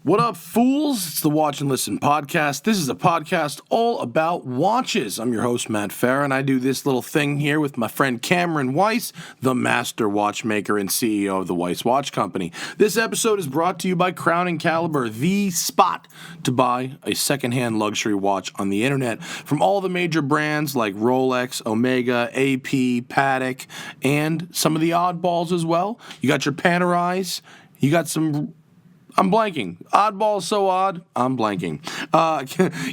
What up, fools? It's the Watch and Listen podcast. This is a podcast all about watches. I'm your host, Matt Farrell, and I do this little thing here with my friend Cameron Weiss, the master watchmaker and CEO of the Weiss Watch Company. This episode is brought to you by Crown & Caliber, the spot to buy a secondhand luxury watch on the internet from all the major brands like Rolex, Omega, AP, Patek, and some of the oddballs as well. You got your Panerais, you got some... I'm blanking. Oddball is so odd, I'm blanking.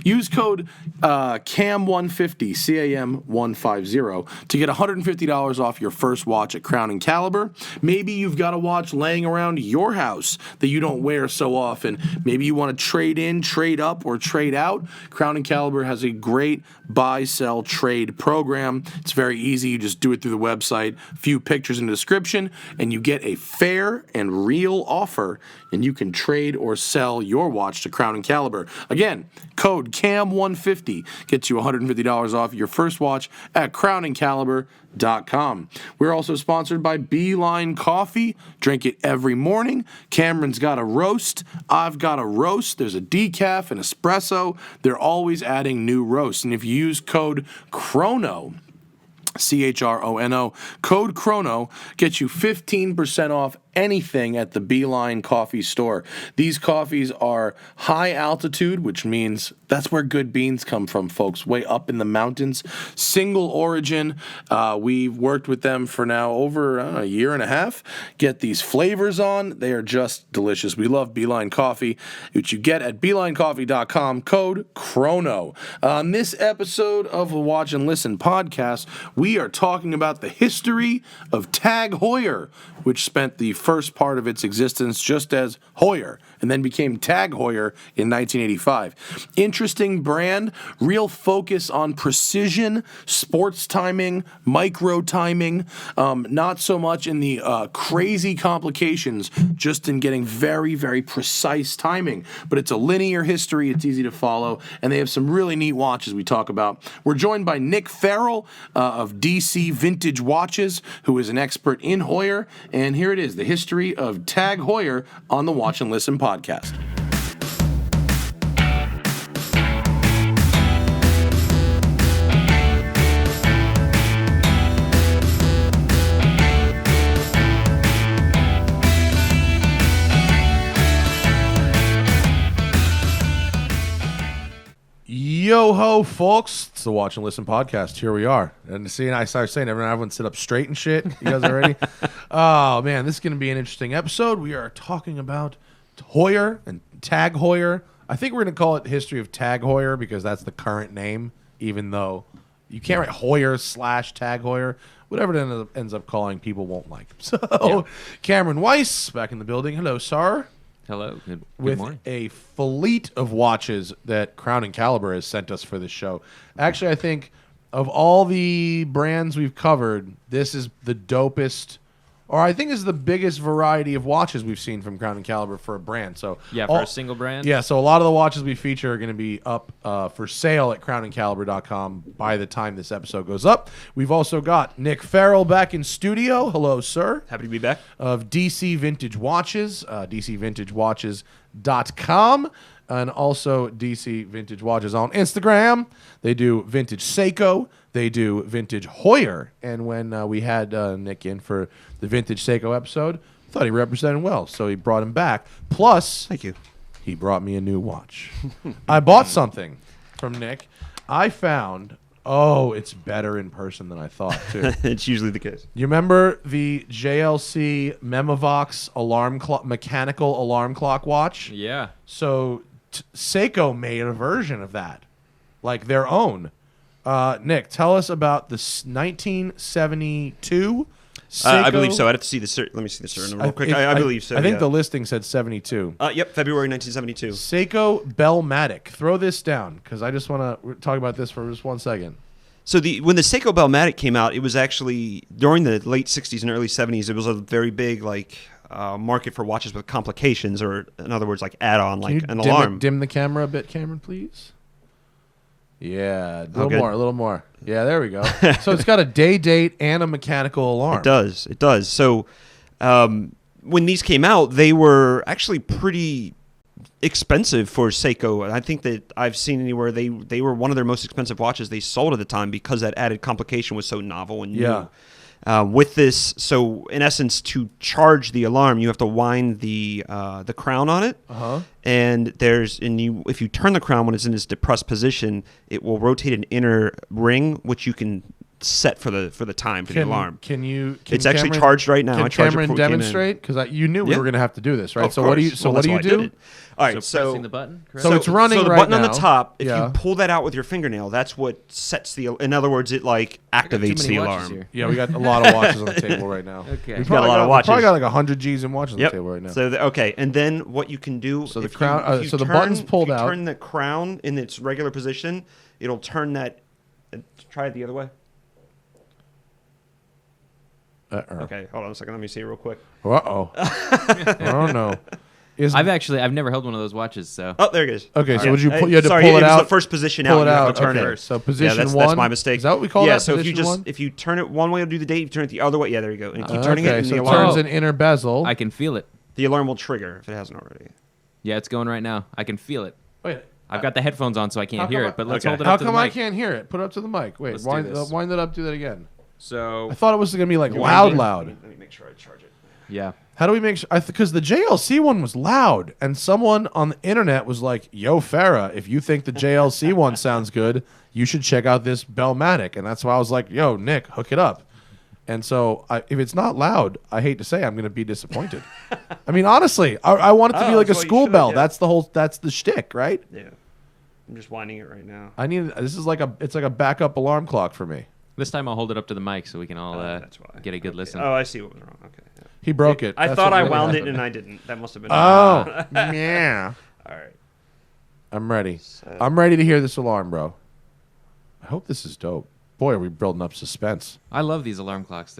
Use code CAM150, CAM150, to get $150 off your first watch at Crown & Caliber. Maybe you've got a watch laying around your house that you don't wear so often. Maybe you want to trade in, trade up, or trade out. Crown & Caliber has a great buy, sell, trade program. It's very easy. You just do it through the website, a few pictures in the description, and you get a fair and real offer, and you can trade or sell your watch to Crown & Caliber. Again, code CAM150 gets you $150 off your first watch at crowncaliber.com. We're also sponsored by Beeline Coffee. Drink it every morning. Cameron's got a roast. I've got a roast. There's a decaf, an espresso. They're always adding new roasts. And if you use code CHRONO, CHRONO, code CHRONO gets you 15% off anything at the Beeline Coffee store. These coffees are high altitude, which means that's where good beans come from, folks, way up in the mountains. Single origin. We've worked with them for now over a year and a half. Get these flavors on. They are just delicious. We love Beeline Coffee, which you get at BeelineCoffee.com, code CHRONO. On this episode of the Watch and Listen podcast, we are talking about the history of Tag Heuer, which spent the first part of its existence just as Heuer and then became Tag Heuer in 1985. Interesting brand, real focus on precision, sports timing, micro timing, not so much in the crazy complications, just in getting very, very precise timing. But it's a linear history, it's easy to follow, and they have some really neat watches we talk about. We're joined by Nick Farrell of DC Vintage Watches, who is an expert in Heuer, and here it is, the history of Tag Heuer on the Watch and Listen podcast. Yo ho, folks! It's the Watch and Listen podcast. Here we are, and I started saying everyone sit up straight and shit. You guys are ready? Oh man, this is going to be an interesting episode. We are talking about Heuer and Tag Heuer. I think we're going to call it History of Tag Heuer because that's the current name, even though you can't write Heuer/Tag Heuer. Whatever it ends up calling, people won't like. So, yeah. Cameron Weiss back in the building. Hello, sir. Hello. Good with morning. A fleet of watches that Crown & Caliber has sent us for this show. Actually, I think of all the brands we've covered, this is the dopest, or I think this is the biggest variety of watches we've seen from Crown & Caliber for a brand. So yeah, for a single brand? Yeah, so a lot of the watches we feature are going to be up for sale at crowncaliber.com by the time this episode goes up. We've also got Nick Farrell back in studio. Hello, sir. Happy to be back. Of DC Vintage Watches, DCVintageWatches.com, and also DC Vintage Watches on Instagram. They do Vintage Seiko. They do Vintage Heuer. And when we had Nick in for the Vintage Seiko episode, I thought he represented well, so he brought him back. Plus, thank you. He brought me a new watch. I bought something from Nick. I found, it's better in person than I thought, too. It's usually the case. You remember the JLC Memovox mechanical alarm clock watch? Yeah. So Seiko made a version of that, like their own. Nick, tell us about the 1972 Seiko. I believe so. I'd have to see the let me see the serial number real quick. I believe so. I think the listing said 72. Yep, February 1972. Seiko Bell Matic. Throw this down because I just want to talk about this for just 1 second. So when the Seiko Bell Matic came out, it was actually during the late 60s and early 70s. It was a very big market for watches with complications, or in other words, like add-on, like an alarm. Dim the camera a bit, Cameron, please. Yeah, a little more. Yeah, there we go. So it's got a day date and a mechanical alarm. It does. So when these came out, they were actually pretty expensive for Seiko. I think that I've seen anywhere they were one of their most expensive watches they sold at the time because that added complication was so novel and new. With this, so in essence, to charge the alarm, you have to wind the crown on it, and if you turn the crown when it's in this depressed position, it will rotate an inner ring, which you can set for the time for the alarm. It's actually charged right now. Can I charged Cameron it before we came in. demonstrate? Because you knew we were going to have to do this, right? Of so course. what do you? So Well, what do that's you why I did do? it. All right, So pressing the button. Correct? So it's running So the right button on now. the top, if Yeah. you pull that out with your fingernail, that's what sets the. In other words, it like activates the alarm. Here. Yeah, we got a lot of watches on the table right now. Okay. We've got a lot of watches. Probably got like 100 G's in watches on Yep. the table right now. So okay, and then what you can do? So the if you- crown- if you so the turn- button's pulled if you out. Turn the crown in its regular position. It'll turn that. Try it the other way. Okay, hold on a second. Let me see it real quick. Uh-oh. Oh, no. I've never held one of those watches, so. Oh, there it is. Okay, so Yeah. would you Sorry, had to it pull it was out? the first position Pull out. it You have out. to turn Okay, it. so position that's one. my mistake. Is that what we call yeah, that? so Position if you turn it one way, it'll do the date. If you turn it the other way, yeah, there you go. And keep one? turning it, Okay, and so the it alarm, turns an inner bezel. I can feel it. the alarm will trigger if it hasn't already. Yeah, it's going right now. I can feel it. Wait. I've got the headphones on, so I can't hear it. But let's okay. hold it How up to the come I mic. can't hear it? Put it up to the mic. Wait, Let's do wind this. it up. Do that again. So I thought it was going to be like Winding. loud. Let me make sure I charge it. yeah. How do we make sure? Because the JLC one was loud, and someone on the internet was like, "Yo, Farrah, if you think the JLC one sounds good, you should check out this Bell Matic." And that's why I was like, "Yo, Nick, hook it up." And so, if it's not loud, I hate to say, I'm going to be disappointed. I mean, honestly, I want it to be like a that's what you school should, bell. yeah. That's the shtick, right? Yeah, I'm just winding it right now. This is like it's like a backup alarm clock for me. This time I'll hold it up to the mic so we can all That's why. get a good Okay. listen. Oh, I see what was wrong. Okay. Yeah. He broke it. I That's thought what I really wound it happened. and I didn't. That must have been. Oh, yeah. All right. I'm ready. So- I'm ready to hear this alarm, bro. I hope this is dope. Boy, are we building up suspense. I love these alarm clocks.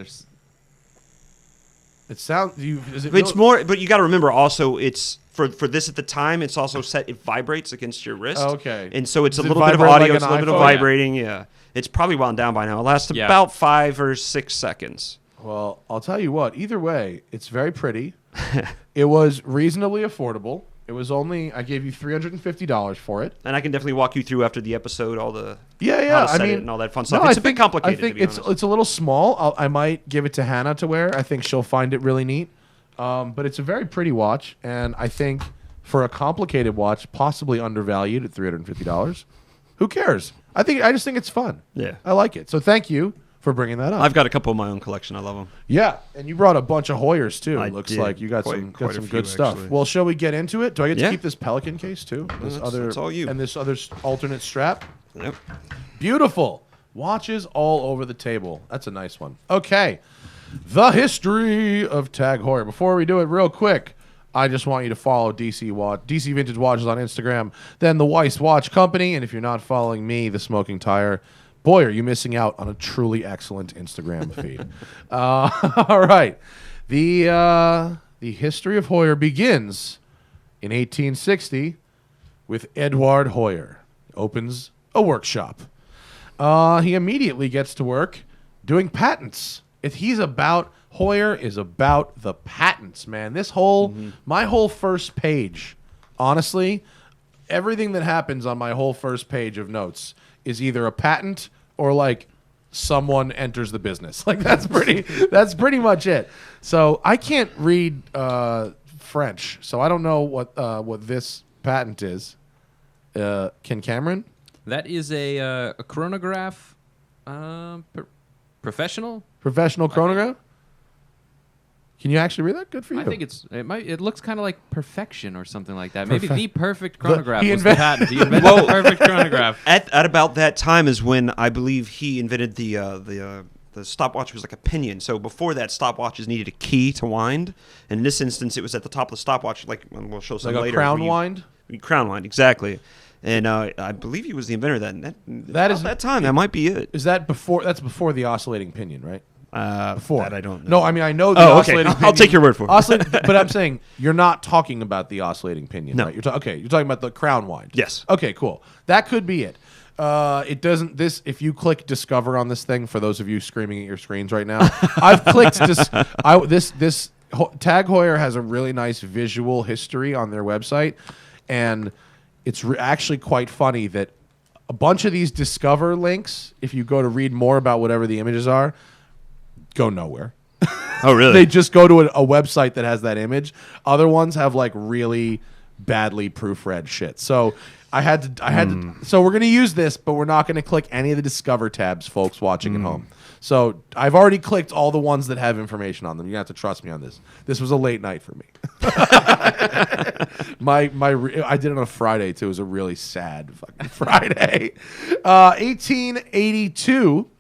It sounds. Is it? It's more, but you got to remember also, it's for this at the time. It's also set. It vibrates against your wrist. Oh, okay. And so it's Does a it little bit of vibrate audio. like It's a an little bit of iPhone? vibrating. Yeah. It's probably wound down by now. It lasts Yeah. about 5 or 6 seconds. Well, I'll tell you what. Either way, it's very pretty. It was reasonably affordable. It was only. I gave you $350 for it. And I can definitely walk you through after the episode all the Yeah. how to set I mean, it and all that fun stuff. no, It's I a bit complicated. I think to be honest. it's a little small. I might give it to Hannah to wear. I think she'll find it really neat. But it's a very pretty watch, and I think for a complicated watch, possibly undervalued at $350. Who cares? I just think it's fun. Yeah. I like it. So thank you for bringing that up. I've got a couple of my own collection. I love them. Yeah, and you brought a bunch of Heuers too. I It looks did. like you got Quite some a few, good stuff. actually. Well, shall we get into it? Do I get to Yeah. keep this Pelican case too? This that's all you. And this other alternate strap. Yep. Beautiful. Watches all over the table. That's a nice one. Okay. The history of Tag Heuer. Before we do it, real quick, I just want you to follow DC Vintage Watches on Instagram, then the Weiss Watch Company, and if you're not following me, The Smoking Tire, boy, are you missing out on a truly excellent Instagram feed. All right. The history of Heuer begins in 1860 with Eduard Heuer. Opens a workshop. He immediately gets to work doing patents. Heuer is about the patents, man. My whole first page, honestly, everything that happens on my whole first page of notes is either a patent or like someone enters the business. Like that's pretty much it. So I can't read French, so I don't know what this patent is. Can Cameron? That is a chronograph, professional. Professional chronograph? Can you actually read that? Good for you. I think it looks kind of like perfection or something like that. Maybe the perfect he chronograph was inven- the patent. He invented the perfect chronograph. At about that time is when I believe he invented the stopwatch was like a pinion. So before that, stopwatches needed a key to wind. And in this instance, it was at the top of the stopwatch, like we'll show some like later. a crown wind? Crown wind, exactly. And I believe he was the inventor of that. That is that time. That might be it. Is that before? That's before the oscillating pinion, right? Before that I don't know. No, I mean I know the Oh, okay. oscillating pinion. I'll take your word for it. But I'm saying you're not talking about the oscillating pinion, No. right? You're talking about the crown wind. Yes. Okay, cool. That could be it. It doesn't. If you click discover on this thing, for those of you screaming at your screens right now, I've clicked this. Tag Heuer has a really nice visual history on their website. And it's actually quite funny that a bunch of these Discover links, if you go to read more about whatever the images are, go nowhere. Oh, really? They just go to a website that has that image. Other ones have like really badly proofread shit. So I had to. So we're gonna use this, but we're not gonna click any of the Discover tabs, folks watching at home. So I've already clicked all the ones that have information on them. You have to trust me on this. This was a late night for me. I did it on a Friday too. It was a really sad fucking Friday. 1882.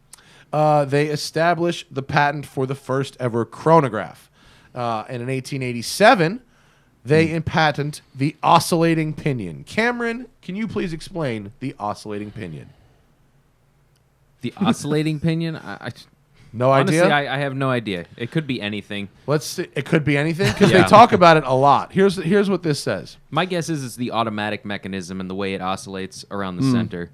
They established the patent for the first ever chronograph. And in 1887, they patent the oscillating pinion. Cameron, can you please explain the oscillating pinion? The oscillating pinion? No honestly, idea? I have no idea. It could be anything. Let's see. It could be anything because Yeah. they talk about it a lot. Here's what this says. My guess is it's the automatic mechanism and the way it oscillates around the center.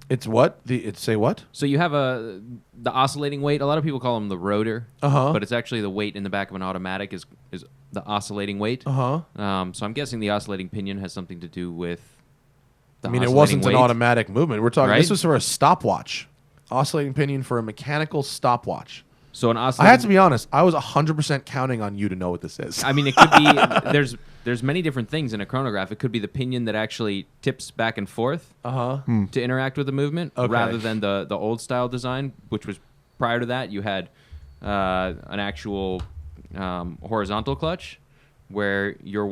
It's what? Say what? So you have the oscillating weight. A lot of people call them the rotor, but it's actually the weight in the back of an automatic is the oscillating weight. So I'm guessing the oscillating pinion has something to do with the I mean, it oscillating wasn't weight. an automatic movement. We're talking. Right? This was for a stopwatch. Oscillating pinion for a mechanical stopwatch. So an I oscillating. had to be honest. I was 100% counting on you to know what this is. I mean, it could be. There's many different things in a chronograph. It could be the pinion that actually tips back and forth to interact with the movement, rather than the old style design, which was prior to that. You had an actual horizontal clutch, where your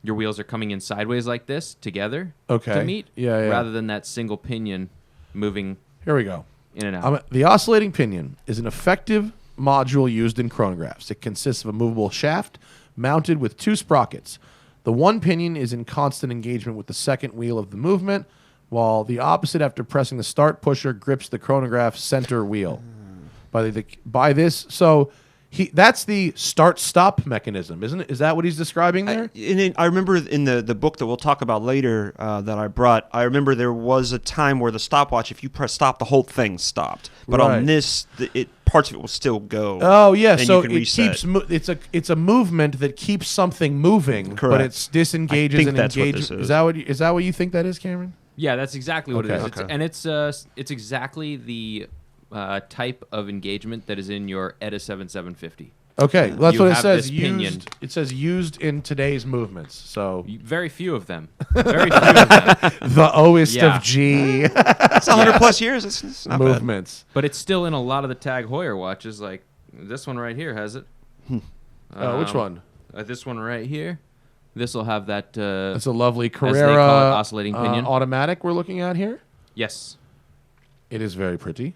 wheels are coming in sideways like this together to meet, rather than that single pinion moving. Here we go. In and out. The oscillating pinion is an effective module used in chronographs. It consists of a movable shaft mounted with two sprockets. The one pinion is in constant engagement with the second wheel of the movement, while the opposite, after pressing the start pusher, grips the chronograph center wheel. By this, so that's the start-stop mechanism, isn't it? Is that what he's describing there? I remember in the book that we'll talk about later that I brought, I remember there was a time where the stopwatch, if you press stop, the whole thing stopped. But on this, parts of it will still go. Oh yeah, and so you can it reset. keeps it's a movement that keeps something moving, Correct. but it's disengages I think and that's what engages. this Is that what you think that is, Cameron? Yeah, that's exactly what it is. Okay. It's exactly the type of engagement that is in your ETA 7750. Okay, well, that's You what it have says. this pinion. It says used in today's movements. So Very few of them. Very few of them. the oest Yeah. of G It's 100 plus years. It's not bad. movements. But it's still in a lot of the Tag Heuer watches. Like this one right here has it. Which one? This one right here. This will have that. It's a lovely they call it, Carrera oscillating pinion. automatic we're looking at here. Yes. It is very pretty.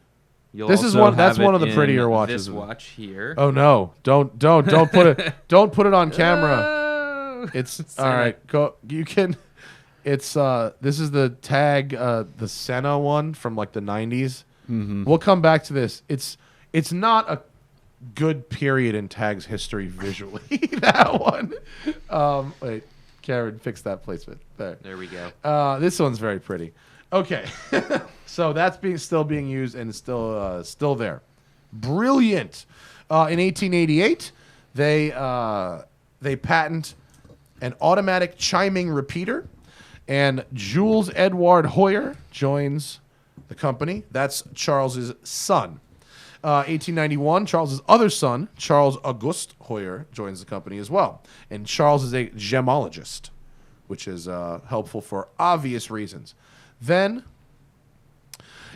You'll This is also that's have one it of the prettier in watches. This watch here. Oh no! Don't put it on camera. Oh. It's all right. Go. You can. It's this is the Tag the Senna one from like the 90s. We'll come back to this. It's not a good period in Tag's history visually. That one. Wait, Karen, fix that placement. There we go. This one's very pretty. Okay, so that's still being used and still there. Brilliant. In 1888, they patent an automatic chiming repeater, and Jules Edouard Heuer joins the company. That's Charles's son. 1891, Charles's other son, Charles Auguste Heuer, joins the company as well. And Charles is a gemologist, which is helpful for obvious reasons. Then,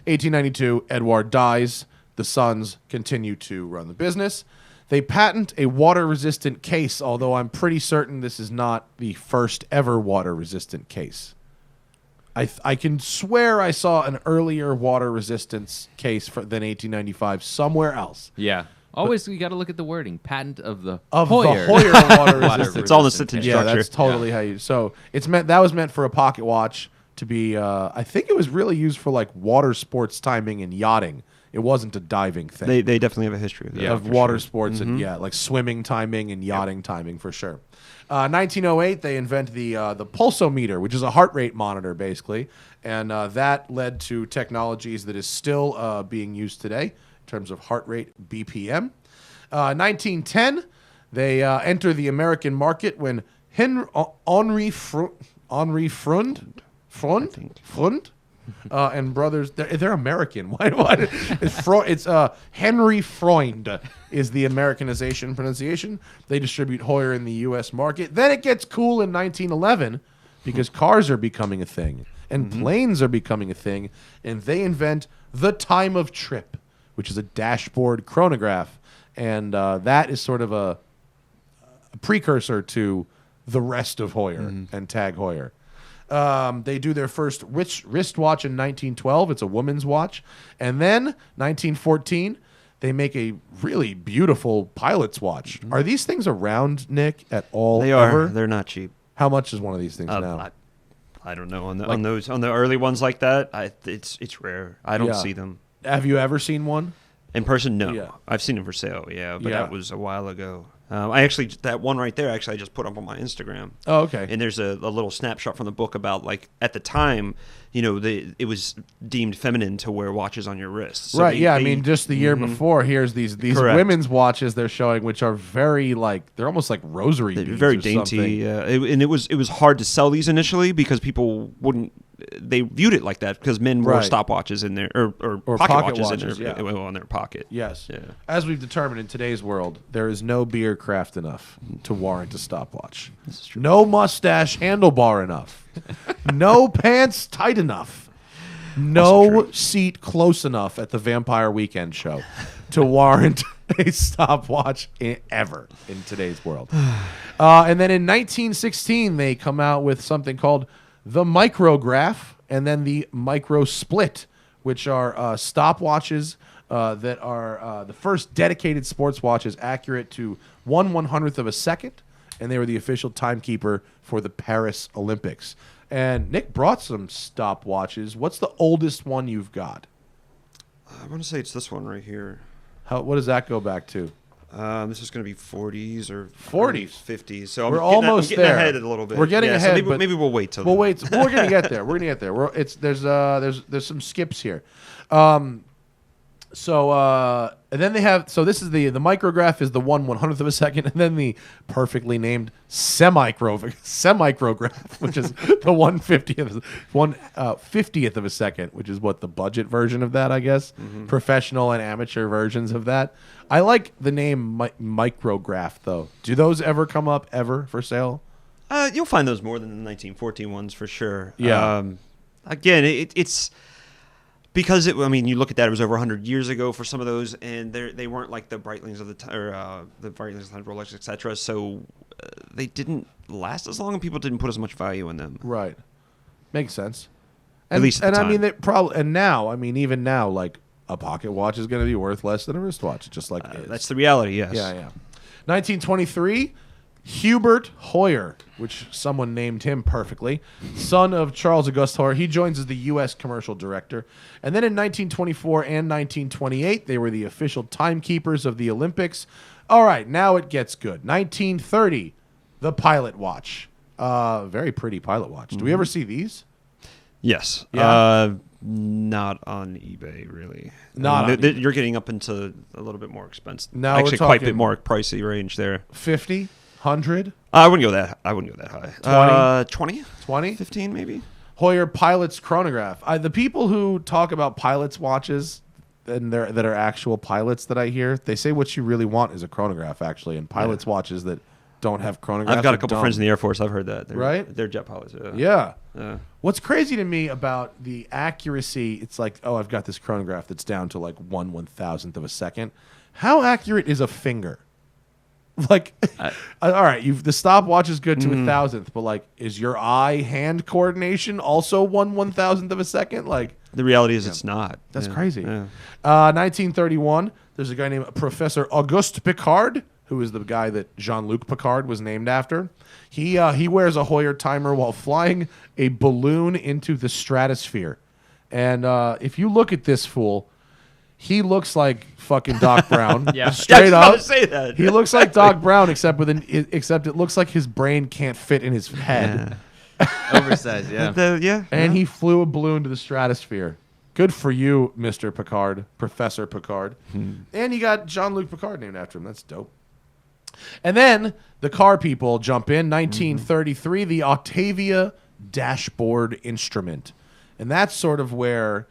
1892, Edouard dies. The sons continue to run the business. They patent a water-resistant case, although I'm pretty certain this is not the first ever water-resistant case. I can swear I saw an earlier water resistance case than 1895 somewhere else. Yeah. Always, you got to look at the wording. Patent of the Heuer water resistance. It's all in the sentence Yeah, structure. that's totally how you. So that was meant for a pocket watch to be. I think it was really used for like water sports timing and yachting. It wasn't a diving thing. They definitely have a history of that. Yeah, of water sports and like swimming timing and yachting timing for sure. 1908, they invent the pulsometer, which is a heart rate monitor basically, and that led to technologies that is still being used today in terms of heart rate BPM. 1910, they enter the American market when Henri Frund, and brothers. They're American. Why? It's Henry Freund is the Americanization pronunciation. They distribute Heuer in the U.S. market. Then it gets cool in 1911 because cars are becoming a thing and planes are becoming a thing, and they invent the time of trip, which is a dashboard chronograph, and that is sort of a precursor to the rest of Heuer and Tag Heuer. They do their first wristwatch in 1912. It's a woman's watch. And then, 1914, they make a really beautiful pilot's watch. Are these things around, Nick, at all? They are. They're not cheap. How much is one of these things now? I don't know. On the early ones like that, it's rare. I don't see them. Have you ever seen one? In person, no. Yeah. I've seen them for sale, but that was a while ago. That one right there, I just put up on my Instagram. Oh, okay. And there's a little snapshot from the book about, like, at the time, it was deemed feminine to wear watches on your wrist. So right, I mean, just the year before, here's these women's watches they're showing, which are very, they're almost like rosary beads. Very dainty. And it was hard to sell these initially because people they viewed it like that because men wore stopwatches in there or pocket watches in their, on their pocket. Yes. Yeah. As we've determined in today's world, there is no beer craft enough to warrant a stopwatch. This is true. No mustache handlebar enough. No pants tight enough. No seat close enough at the Vampire Weekend show to warrant a stopwatch ever in today's world. And then in 1916, they come out with something called the micrograph and then the micro split, which are stopwatches that are the first dedicated sports watches accurate to 1/100th of a second, and they were the official timekeeper for the Paris Olympics. And Nick brought some stopwatches. What's the oldest one you've got? I want to say it's this one right here. What does that go back to? This is going to be 40s or 40s, 50s. So we're almost getting there. ahead a little bit. We're getting ahead. So maybe we'll wait till. We'll wait. We're going to get there. We're going to get there. There's some skips here. And then they have. So this is the micrograph is the 1/100th of a second, and then the perfectly named semicrograph, which is the 1/50th of a second, which is what the budget version of that, I guess. Professional and amateur versions of that. I like the name micrograph though. Do those ever come up for sale? You'll find those more than the 1914 ones for sure. Yeah. Again, it's. Because you look at that; it was over 100 years ago for some of those, and they weren't like the Breitlings of the Breitlings, Rolex, etc. So they didn't last as long, and people didn't put as much value in them. Right, makes sense. At least at the time. They probably even now, like a pocket watch is going to be worth less than a wristwatch, just like it is. That's the reality. Yes. Yeah. 1923. Hubert Heuer, which someone named him perfectly, son of Charles Auguste Heuer. He joins as the U.S. commercial director. And then in 1924 and 1928, they were the official timekeepers of the Olympics. All right, now it gets good. 1930, the pilot watch. Very pretty pilot watch. Do we ever see these? Yes. Yeah. Not on eBay, really. You're getting up into a little bit more expensive. Now actually, quite a bit more pricey range there. 50, 100. I wouldn't go that high. 20? 20? 15 maybe. Heuer Pilot's Chronograph. The people who talk about pilots' watches and that are actual pilots that I hear, they say what you really want is a chronograph, actually, and pilots' watches that don't have chronographs. I've got a couple friends in the Air Force. I've heard that. They're jet pilots. Yeah. What's crazy to me about the accuracy, it's like, I've got this chronograph that's down to like 1/1000th of a second. How accurate is a finger? Like, all right, the stopwatch is good to 1,000th, but like, is your eye-hand coordination also 1/1000th of a second? Like, the reality is it's not. That's crazy. Yeah. 1931, there's a guy named Professor Auguste Piccard, who is the guy that Jean-Luc Picard was named after. He wears a Heuer timer while flying a balloon into the stratosphere. And if you look at this fool, he looks like fucking Doc Brown. Straight up. I was about to say that. He looks like Doc Brown, except it looks like his brain can't fit in his head. Oversized, yeah. And he flew a balloon to the stratosphere. Good for you, Mr. Picard, Professor Picard. And you got Jean-Luc Picard named after him. That's dope. And then the car people jump in. 1933, the Octavia dashboard instrument. And that's sort of where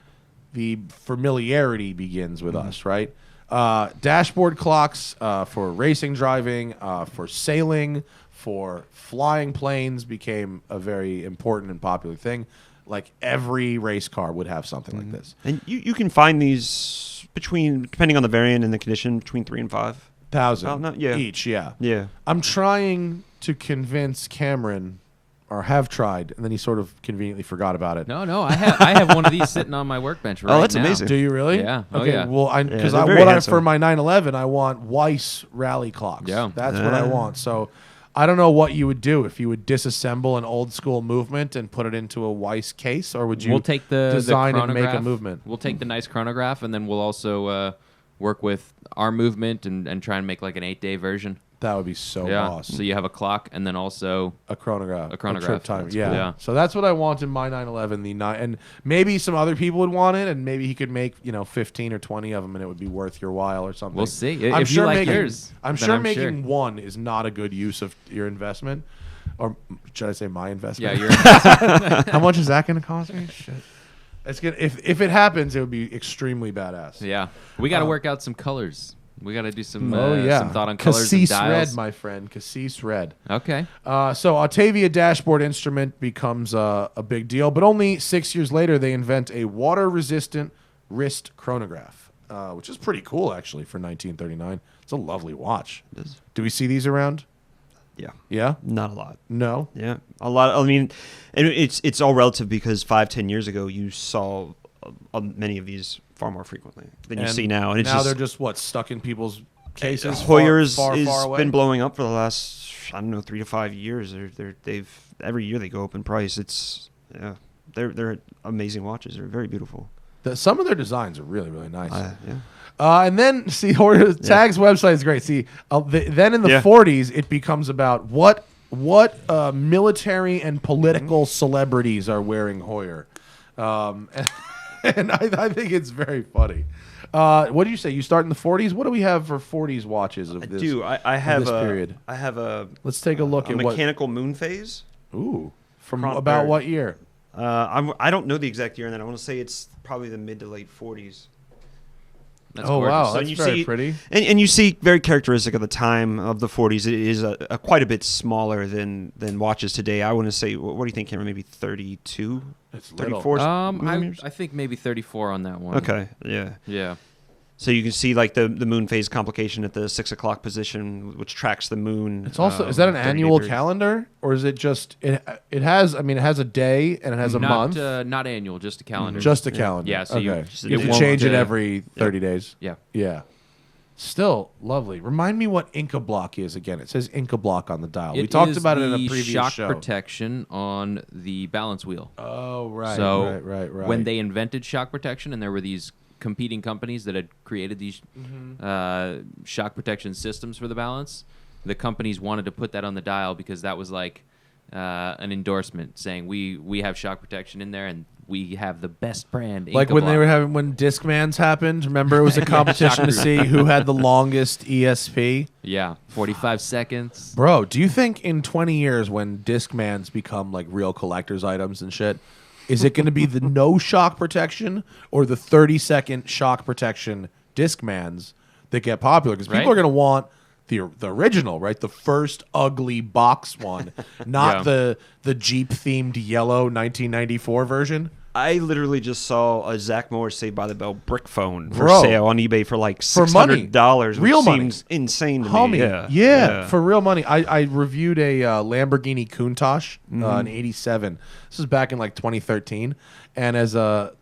the familiarity begins with us, right? Dashboard clocks for racing driving, for sailing, for flying planes became a very important and popular thing. Like every race car would have something like this. And you can find these depending on the variant and the condition, between 3,000 and 5,000 each. Yeah. Yeah. I'm trying to convince Cameron, or have tried, and then he sort of conveniently forgot about it. No, I have one of these sitting on my workbench right now. Oh, that's amazing. Do you really? Yeah. Okay. Yeah. Well, because for my 911, I want Weiss rally clocks. Yeah. That's what I want. So I don't know what you would do if you would disassemble an old school movement and put it into a Weiss case, or would you take the design and chronograph, make a movement? We'll take the nice chronograph, and then we'll also work with our movement and try and make like an 8-day version. That would be so awesome. So you have a clock and then also a chronograph. A chronograph. Trip timer. That's Yeah. cool. Yeah. So that's what I want in my 911. And maybe some other people would want it, and maybe he could make 15 or 20 of them, and it would be worth your while or something. We'll see. I'm If sure you like making, yours, I'm then sure I'm making sure. one is not a good use of your investment, or should I say my investment? Yeah, you're How much is that going to cost me? Shit. It's good. If it happens, it would be extremely badass. Yeah. We got to work out some colors. We got to do some some thought on colors Cassis and dials. red, my friend. Cassis red. Okay. So Octavia dashboard instrument becomes a big deal, but only 6 years later they invent a water-resistant wrist chronograph, which is pretty cool actually for 1939. It's a lovely watch. It is. Do we see these around? Yeah. Yeah? Not a lot. No? Yeah. A lot. I mean, and it's all relative because 5-10 years ago you saw many of these far more frequently than you see now. And it's now they're just stuck in people's cases. Heuer's far away. been blowing up for the last 3 to 5 years. They've every year they go up in price. They're amazing watches. They're very beautiful. Some of their designs are really, really nice. Yeah. And then, see, Tag's website is great. See, then in the 40s, it becomes about what military and political celebrities are wearing Heuer. And I think it's very funny. What do you say? You start in the 40s? What do we have for 40s watches of this? I have this period. I have a. Let's take a look at mechanical moon phase. Ooh, from about what year? I don't know the exact year, and then I want to say it's probably the mid to late 40s. That's gorgeous. Wow, So that's very pretty. And you see very characteristic of the time of the 40s. It is quite a bit smaller than watches today. I want to say, what do you think, Cameron? Maybe 32? It's 34? I think maybe 34 on that one. Okay, yeah. Yeah. So you can see like the moon phase complication at the 6 o'clock position, which tracks the moon. It's also is that an 30-day annual period. calendar, calendar, or is it just it has a day and it has a month, not annual, just a calendar. just a calendar. Yeah, so okay. you can won't, change it every 30 days. Yeah. Yeah. Still lovely. Remind me what Inca block is again. It says Inca block on the dial. We talked about it in a previous shock show. protection on the balance wheel. Oh, right. So right. when they invented shock protection, and there were these competing companies that had created these shock protection systems for the balance, the companies wanted to put that on the dial because that was like an endorsement saying we have shock protection in there and we have the best brand. Like Inca when block. they were having when Discmans happened. Remember, it was a competition to see who had the longest ESP. Yeah, 45 seconds. Bro, do you think in 20 years when Discmans become like real collector's items and shit, is it going to be the no shock protection or the 30-second shock protection Discmans that get popular? Because people are going to want the original, right? The first ugly box one, not the Jeep-themed yellow 1994 version. I literally just saw a Zach Morris Saved by the Bell brick phone for Bro, sale on eBay for like for money. $600. Real which money. Seems insane to Homie, me. yeah, for real money. I reviewed a Lamborghini Countach in '87. This was back in like 2013, and as the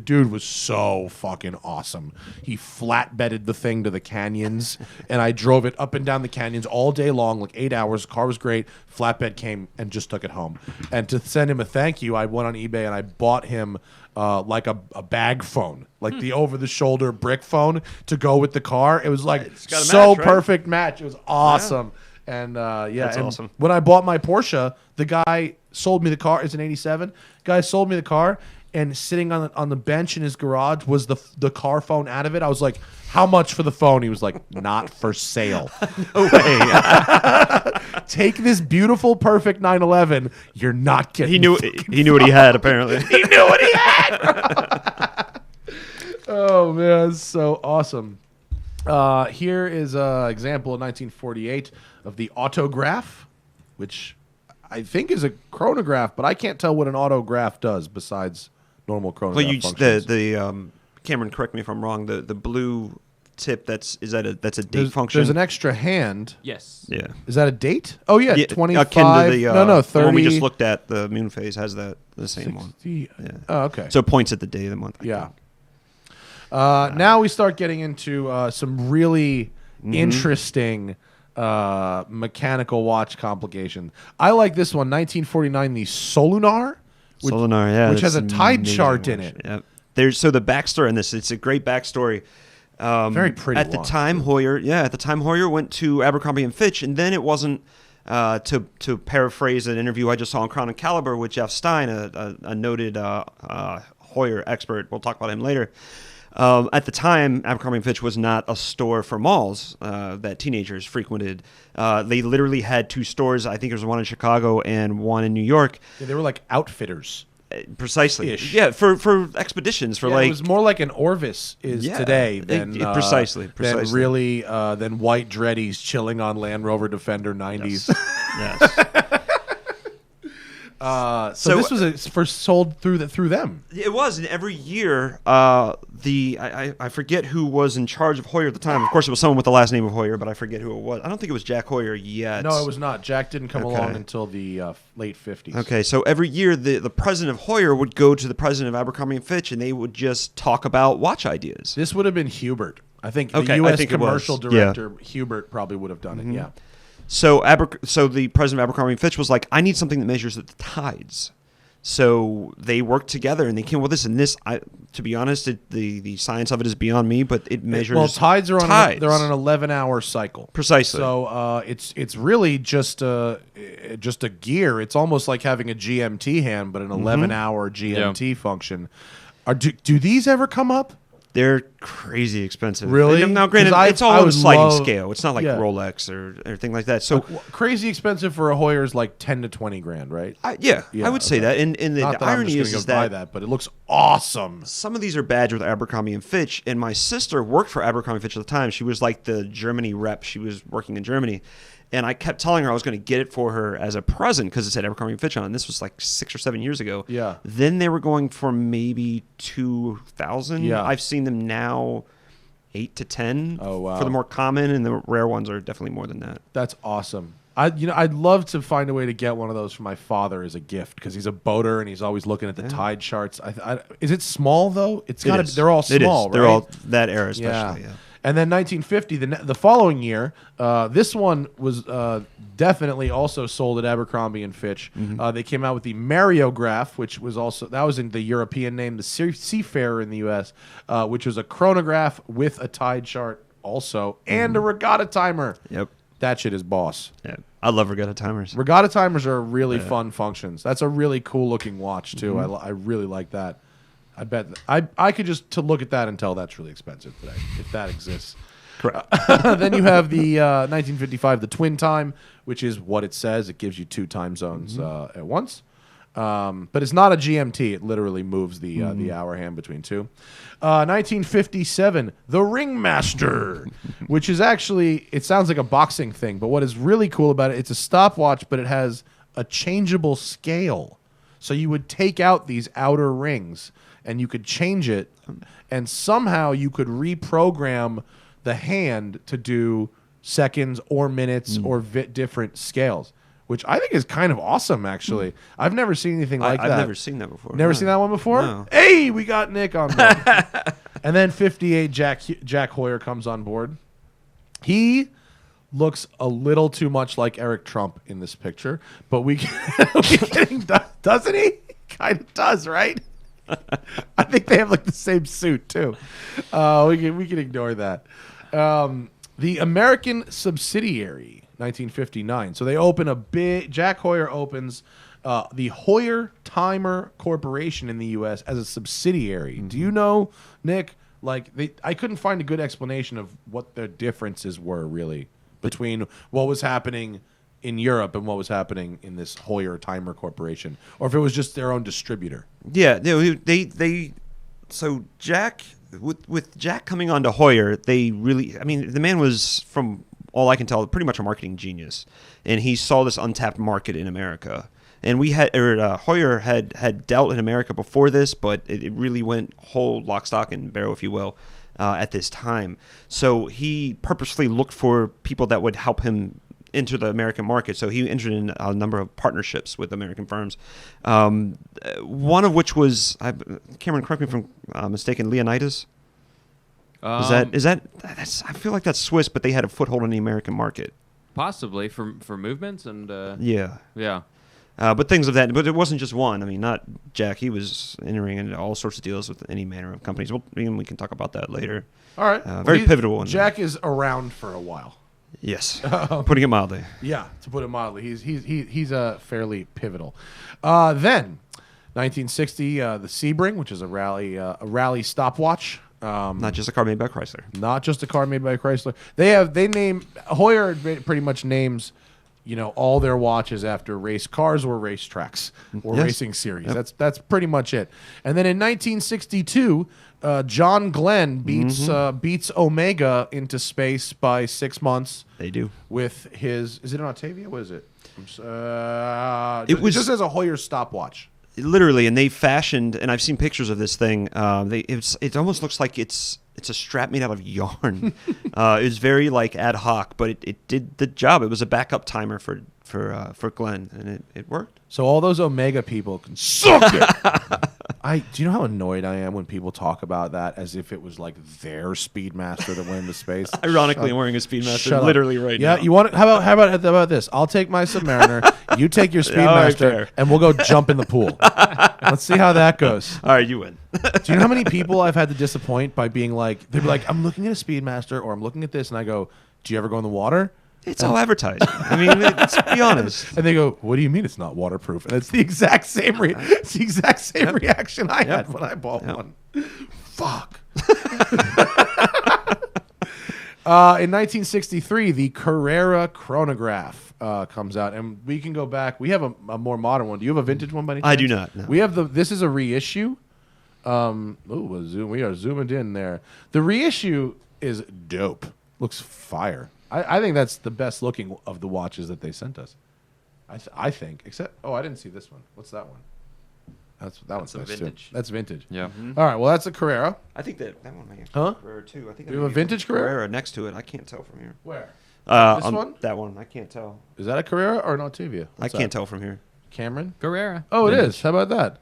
dude was so fucking awesome. He flatbedded the thing to the canyons, and I drove it up and down the canyons all day long, like 8 hours. The car was great. Flatbed came and just took it home. And to send him a thank you, I went on eBay and I bought him like a bag phone, like the over-the-shoulder brick phone to go with the car. It was like got a so match, right? perfect match. It was awesome. And That's and awesome. when I bought my Porsche, the guy sold me the car. It's an '87. Guy sold me the car. and sitting on the bench in his garage was the car phone out of it. I was like, how much for the phone? He was like, not for sale. No way. Take this beautiful, perfect 911. You're not getting. He knew what he had, apparently. He knew what he had. Oh man, that's so awesome. Here is an example in 1948 of the autograph, which I think is a chronograph, but I can't tell what an autograph does besides normal chronograph functions. Cameron, correct me if I'm wrong. The blue tip that's a date function. There's an extra hand. Yes. Yeah. Is that a date? Oh yeah, 25. Akin to the, 30. The one we just looked at, the moon phase has the same 60, one. Yeah. Oh, okay. So it points at the day of the month. Yeah. Now we start getting into some really interesting mechanical watch complication. I like this one, 1949, the Solunar, which has a tide chart in it. Yep. So the backstory in this, it's a great backstory. Very pretty. At the time, Heuer went to Abercrombie and Fitch, and then it wasn't. To paraphrase an interview I just saw on Grande Carrera with Jeff Stein, a noted Heuer expert. We'll talk about him later. At the time, Abercrombie & Fitch was not a store for malls that teenagers frequented. They literally had two stores. I think there was one in Chicago and one in New York. Yeah, they were like outfitters. Precisely. Ish. Yeah, for expeditions. It was more like an Orvis is today than precisely. Than really than white dreadies chilling on Land Rover Defender 90s. Yes. So this was sold through them. It was, and every year, I forget who was in charge of Heuer at the time. Of course, it was someone with the last name of Heuer, but I forget who it was. I don't think it was Jack Heuer yet. No, it was not. Jack didn't come along until the late 50s. Okay, so every year, the president of Heuer would go to the president of Abercrombie & Fitch, and they would just talk about watch ideas. This would have been Hubert. I think the U.S. commercial director, Hubert, probably would have done it, yeah. So the president of Abercrombie & Fitch was like, I need something that measures the tides. So they worked together and they came with this. And this, to be honest, the science of it is beyond me, but it measures tides are on they're on an 11-hour cycle. Precisely. So it's really just a gear. It's almost like having a GMT hand, but an 11-hour GMT function. Do these ever come up? They're crazy expensive. Really? Now, granted, it's all on a sliding scale. It's not like Rolex or anything like that. So crazy expensive for a Heuer is like 10 to 20 grand, right? I would say that. And the irony is that, but it looks awesome. Some of these are badged with Abercrombie and Fitch, and my sister worked for Abercrombie and Fitch at the time. She was like the Germany rep. She was working in Germany. And I kept telling her I was going to get it for her as a present because it said Abercrombie & Fitch on it. And this was like 6 or 7 years ago. Yeah. Then they were going for maybe $2,000. Yeah. I've seen them now 8 to 10 for the more common, and the rare ones are definitely more than that. That's awesome. I'd love to find a way to get one of those for my father as a gift because he's a boater and he's always looking at the tide charts. Is it small though? It's got to. They're all small, right? They're all that era, especially. Yeah. And then 1950, the following year, this one was definitely also sold at Abercrombie and Fitch. They came out with the Mariograph, which was that was in the European name, the Seafarer in the U.S., which was a chronograph with a tide chart also, and a regatta timer. Yep. That shit is boss. Yeah, I love regatta timers. Regatta timers are really fun functions. That's a really cool looking watch too. I really like that. I bet I could just to look at that and tell that's really expensive today if that exists. Correct. Then you have the 1955, the Twin Time, which is what it says. It gives you 2 time zones at once. But it's not a GMT. It literally moves the hour hand between 2. 1957, the Ringmaster, which is actually, it sounds like a boxing thing, but what is really cool about it, it's a stopwatch, but it has a changeable scale. So you would take out these outer rings and you could change it, and somehow you could reprogram the hand to do seconds or minutes or different scales, which I think is kind of awesome, actually. I've never seen anything like that. I've never seen that before. Never seen that one before? No. Hey, we got Nick on board. And then 58, Jack Heuer comes on board. He looks a little too much like Eric Trump in this picture, but doesn't he? Kind of does, right? I think they have like the same suit too. We can ignore that. The American Subsidiary, 1959. So they open a big. Jack Heuer opens the Heuer Timer Corporation in the U.S. as a subsidiary. Do you know, Nick? Like, I couldn't find a good explanation of what the differences were really between what was happening in Europe and what was happening in this Heuer Timer Corporation, or if it was just their own distributor. Yeah, they so Jack with Jack coming on to Heuer, they really, I mean, the man was, from all I can tell, pretty much a marketing genius, and he saw this untapped market in America. And Heuer had dealt in America before this, but it really went whole lock, stock, and barrel, if you will, at this time. So he purposely looked for people that would help him enter the American market. So he entered in a number of partnerships with American firms. One of which was, Cameron, correct me if I'm mistaken, Leonidas? Is that I feel like that's Swiss, but they had a foothold in the American market. Possibly for movements and yeah. But things of that. But it wasn't just one. I mean, not Jack. He was entering into all sorts of deals with any manner of companies. Well, we can talk about that later. All right. Very pivotal. Jack is around for a while. Yes. Putting it mildly. Yeah, to put it mildly, he's fairly pivotal. Then, 1960, the Sebring, which is a rally stopwatch. Not just a car made by Chrysler. Not just a car made by Chrysler. Heuer pretty much names, all their watches after race cars or racetracks or racing series. Yep. That's pretty much it. And then in 1962, John Glenn beats Omega into space by 6 months. They do. With his, is it an Octavia? What is it? It just as a Heuer stopwatch. Literally, and they fashioned, and I've seen pictures of this thing. It almost looks like it's a strap made out of yarn. It was very like ad hoc, but it did the job. It was a backup timer for Glenn, and it worked. So all those Omega people can suck it. Do you know how annoyed I am when people talk about that as if it was like their Speedmaster that went into space? Ironically, I'm wearing a Speedmaster literally right now. Yeah, you want it? How about this? I'll take my Submariner, you take your Speedmaster, and we'll go jump in the pool. Let's see how that goes. All right, you win. Do you know how many people I've had to disappoint by being like, they'd be like, I'm looking at a Speedmaster, or I'm looking at this, and I go, do you ever go in the water? It's all advertising. I mean, let's be honest. And they go, "What do you mean it's not waterproof?" And it's the exact same reaction I had when I bought one. Fuck. In 1963, the Carrera Chronograph comes out, and we can go back. We have a more modern one. Do you have a vintage one by any chance? I do not. No. We have this is a reissue. We are zoomed in there. The reissue is dope. Looks fire. I think that's the best looking of the watches that they sent us. I think. Except, I didn't see this one. What's that one? That's nice vintage. Too. That's vintage. Yeah. Mm-hmm. All right. Well, that's a Carrera. I think that one might have Huh? Carrera too. I think you have a vintage Carrera next to it. I can't tell from here. Where? This one? That one. I can't tell. Is that a Carrera or an Octavia? I can't tell from here. Cameron? Carrera. Oh, vintage. It is. How about that?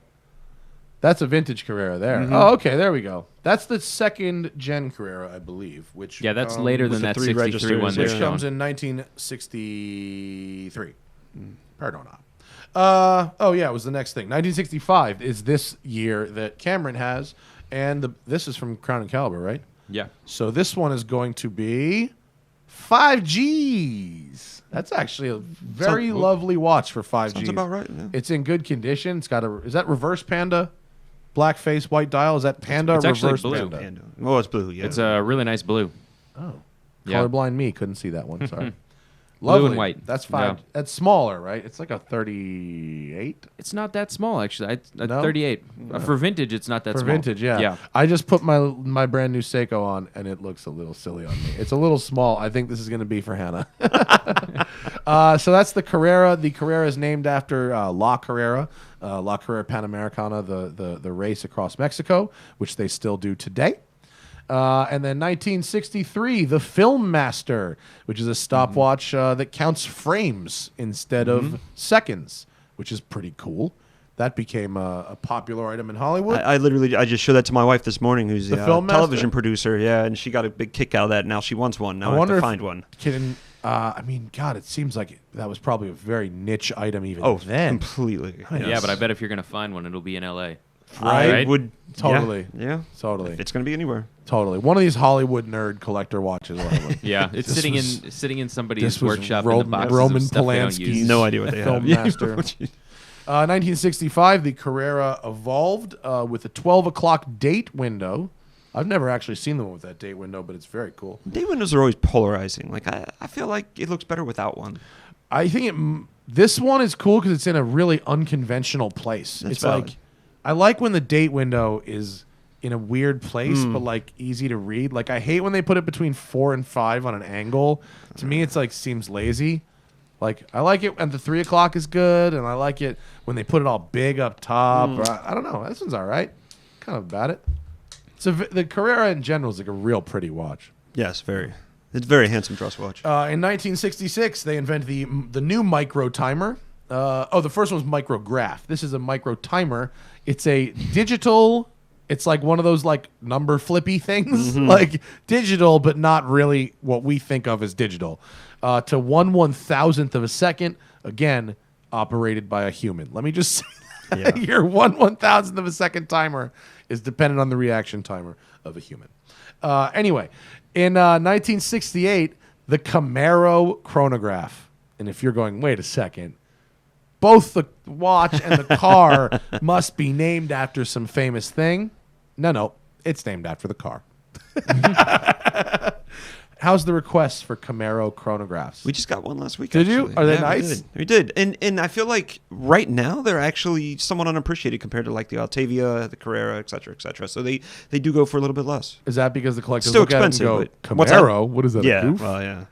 That's a vintage Carrera there. Mm-hmm. Oh, okay. There we go. That's the second gen Carrera, I believe. Which that's later than that 63 one. Which comes in 1963. Pardon not. It was the next thing. 1965 is this year that Cameron has, and this is from Grande Carrera, right? Yeah. So this one is going to be 5Gs. That's actually a very lovely watch for 5Gs. Sounds about right. Yeah. It's in good condition. It's got is that reverse Panda? Black face, white dial. Is that Panda it's or actually reverse blue. Panda? Oh, it's blue. Yeah. It's a really nice blue. Oh. Yeah. Colorblind me couldn't see that one. Sorry. Blue Lovely. and white. That's 5. Yeah. That's smaller, right? It's like a 38. It's not that small, actually. No? 38. For vintage, it's not that For small. vintage, yeah. Yeah. I just put my brand new Seiko on, and it looks a little silly on me. It's a little small. I think this is going to be for Hannah. So that's the Carrera. The Carrera is named after La Carrera Panamericana, the race across Mexico, which they still do today. And then 1963, the Filmmaster, which is a stopwatch that counts frames instead of seconds, which is pretty cool. That became a popular item in Hollywood. I just showed that to my wife this morning, who's a Filmmaster? television producer. Yeah, and she got a big kick out of that. Now she wants one. Now I have to find one. God, it seems like that was probably a very niche item even then. Completely. Yeah, but I bet if you're going to find one, it'll be in L.A. I would Totally. Yeah. Totally. If it's going to be anywhere. Totally. One of these Hollywood nerd collector watches. Yeah, it's sitting in somebody's workshop in the box Roman of stuff they don't Polanski's use. No idea what they have. Filmmaster. 1965, the Carrera evolved with a 12 o'clock date window. I've never actually seen the one with that date window, but it's very cool. Date windows are always polarizing. Like I feel like it looks better without one. I think this one is cool because it's in a really unconventional place. That's it's valid. like I like when the date window is in a weird place, but like easy to read. Like I hate when they put it between 4 and 5 on an angle. To me, it's like seems lazy. Like I like it, and the 3 o'clock is good, and I like it when they put it all big up top. Or I don't know. This one's all right. Kind of about it. So the Carrera in general is like a real pretty watch. Yes, very. It's a very handsome dress watch. In 1966, they invented the new micro timer. The first one was micrograph. This is a micro timer. It's a digital. It's like one of those like number flippy things, like digital, but not really what we think of as digital. To 1/1000th of a second. Again, operated by a human. Let me just say that. Your 1/1000th of a second timer is dependent on the reaction timer of a human. Anyway, in 1968, the Carrera Chronograph. And if you're going, wait a second, both the watch and the car must be named after some famous thing. No, it's named after the car. How's the request for Carrera chronographs? We just got one last week. Did you? Actually. Are they Yeah, nice? We did. And I feel like right now they're actually somewhat unappreciated compared to like the Octavia, the Carrera, et cetera, et cetera. So they do go for a little bit less. Is that because the collectors Still look at it and expensive, go, but Camaro? What is that, Yeah, a goof? well, yeah.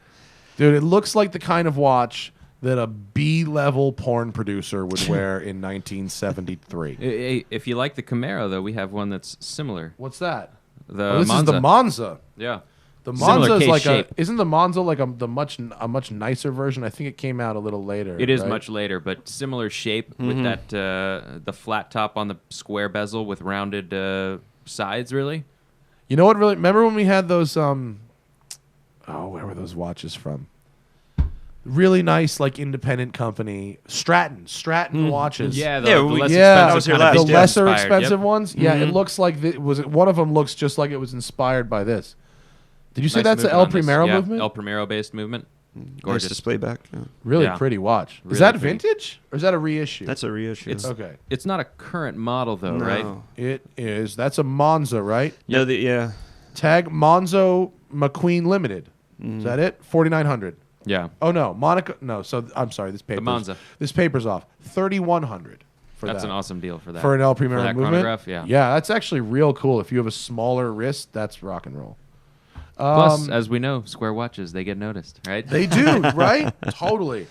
Dude, it looks like the kind of watch that a B-level porn producer would wear in 1973. If you like the Camaro, though, we have one that's similar. What's that? The This Monza. is the Monza. Yeah. The Similar Monza is case like shape. isn't the Monza like a much nicer version? I think it came out a little later. It is right? much later, but similar shape with that the flat top on the square bezel with rounded sides, really. You know what? Really, remember when we had those? Where were those watches from? Really nice, like independent company, Stratton watches. Yeah, Yeah, the we- less yeah, that was expensive your kind last, of the yeah. lesser inspired, expensive yep. ones. Yeah, it looks like one of them looks just like it was inspired by this. Did you say Nice that's the movement El on this. Primero Yeah, movement? El Primero based movement. Nice Gorgeous. display back. Yeah. Really Yeah. pretty watch. Is Really that pretty. vintage or is that a reissue? That's a reissue. okay. It's not a current model though, No. right? It is. That's a Monza, right? No, yeah. Tag Monzo McQueen Limited. Is that it? 4,900. Yeah. Oh no, Monaco. No, so I'm sorry. This paper. Monza. This paper's off. 3,100 for That's that. an awesome deal for that. For an El Primero For that movement. chronograph, yeah. Yeah, that's actually real cool. If you have a smaller wrist, that's rock and roll. Plus, as we know, square watches, they get noticed, right? They do, right? Totally.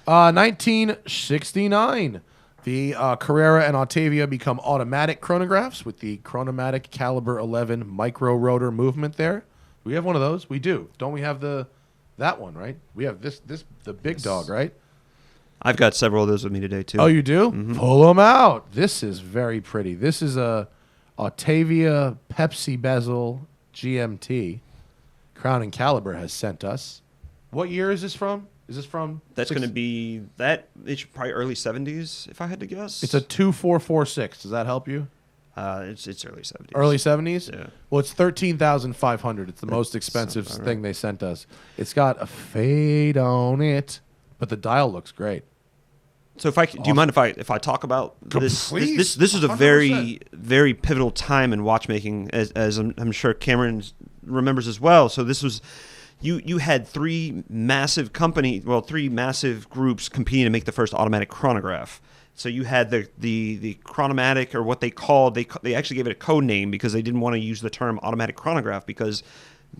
1969. The Carrera and Octavia become automatic chronographs with the Chronomatic Caliber 11 micro rotor movement there. Do we have one of those? We do. Don't we have that one, right? We have the big dog, right? I've got several of those with me today too. Oh, you do? Pull them out. This is very pretty. This is a Octavia Pepsi bezel GMT. Crown and Caliber has sent us. What year is this from? Is this from? That's going to be that. It's probably early 70s, if I had to guess. It's a 2446. Does that help you? It's early 70s. Early 70s? Yeah. Well, it's 13,500. It's the most expensive sounds about thing they sent us. It's got a fade on it, but the dial looks great. So do you mind if I talk about this? Please, This is a 100%. very, very pivotal time in watchmaking, as I'm sure Cameron remembers as well. So this was, you had three massive groups competing to make the first automatic chronograph. So you had the Chronomatic, or what they called, they actually gave it a code name because they didn't want to use the term automatic chronograph because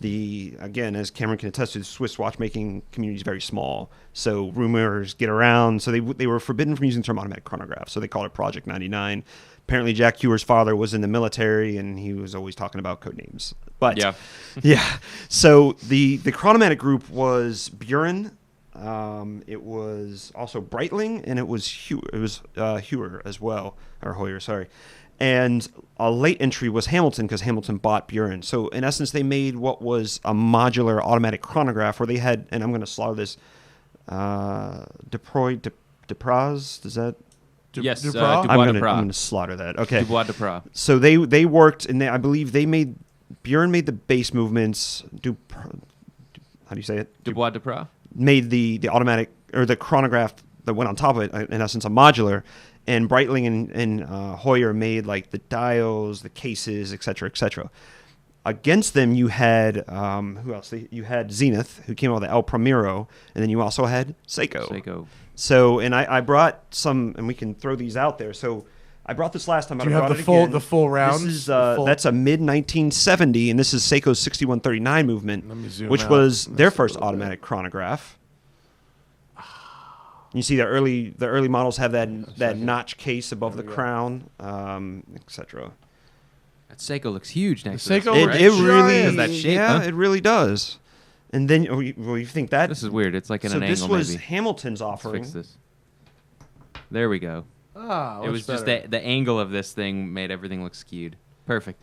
again, as Cameron can attest to, the Swiss watchmaking community is very small. So rumors get around. So they were forbidden from using the term automatic chronograph. So they called it Project 99. Apparently Jack Heuer's father was in the military and he was always talking about code names. But Yeah. yeah. So the Chronomatic group was Buren. It was also Breitling, and it was Heuer as well, or Heuer, sorry. And a late entry was Hamilton because Hamilton bought Buren. So in essence, they made what was a modular automatic chronograph where they had, and I'm going to slaughter this, Depraz, does that? Yes, Duprat? Dubois I'm Duprat. going to slaughter that. Okay. Dubois Duprat. So they worked, and I believe Buren made the base movements. How do you say it? Dubois Duprat. Made the automatic, or the chronograph, that went on top of it, in essence, a modular. And Breitling and Heuer made like the dials, the cases, et cetera, et cetera. Against them, you had who else? You had Zenith, who came out with the El Primero, and then you also had Seiko. So, and I brought some, and we can throw these out there. So, I brought this last time. Do you have the full round? This is that's a mid 1970, and this is Seiko's 6139 movement, which was their first automatic chronograph. You see the early models have that notch case above the crown, etc. That Seiko looks huge next to Seiko this, looks right? It really Has that shape, yeah, huh? it really does. And then you think that This is weird. It's like in so an this angle, was maybe. Hamilton's Let's offering. fix this. There we go. It was just the angle of this thing made everything look skewed. Perfect.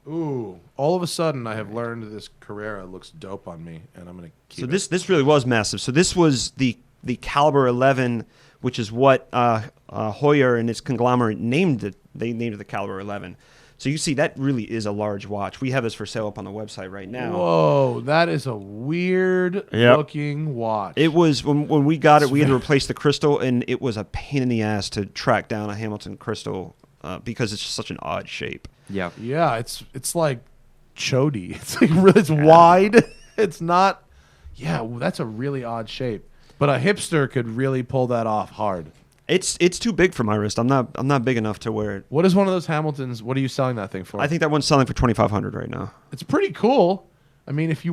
Ooh! All of a sudden, I have learned this Carrera looks dope on me, and I'm gonna keep So it. this really was massive. So this was the Caliber 11, which is what Heuer and its conglomerate named it. They named it the Caliber 11. So you see that really is a large watch. We have this for sale up on the website right now. Whoa, that is a weird looking watch. It was when we got it, we had to replace the crystal, and it was a pain in the ass to track down a Hamilton crystal because it's just such an odd shape. Yeah. Yeah, it's like chody. It's like really, it's wide. It's not. Yeah, that's a really odd shape. But a hipster could really pull that off hard. It's too big for my wrist. I'm not big enough to wear it. What is one of those Hamiltons? What are you selling that thing for? I think that one's selling for $2,500 right now. It's pretty cool. I mean, if you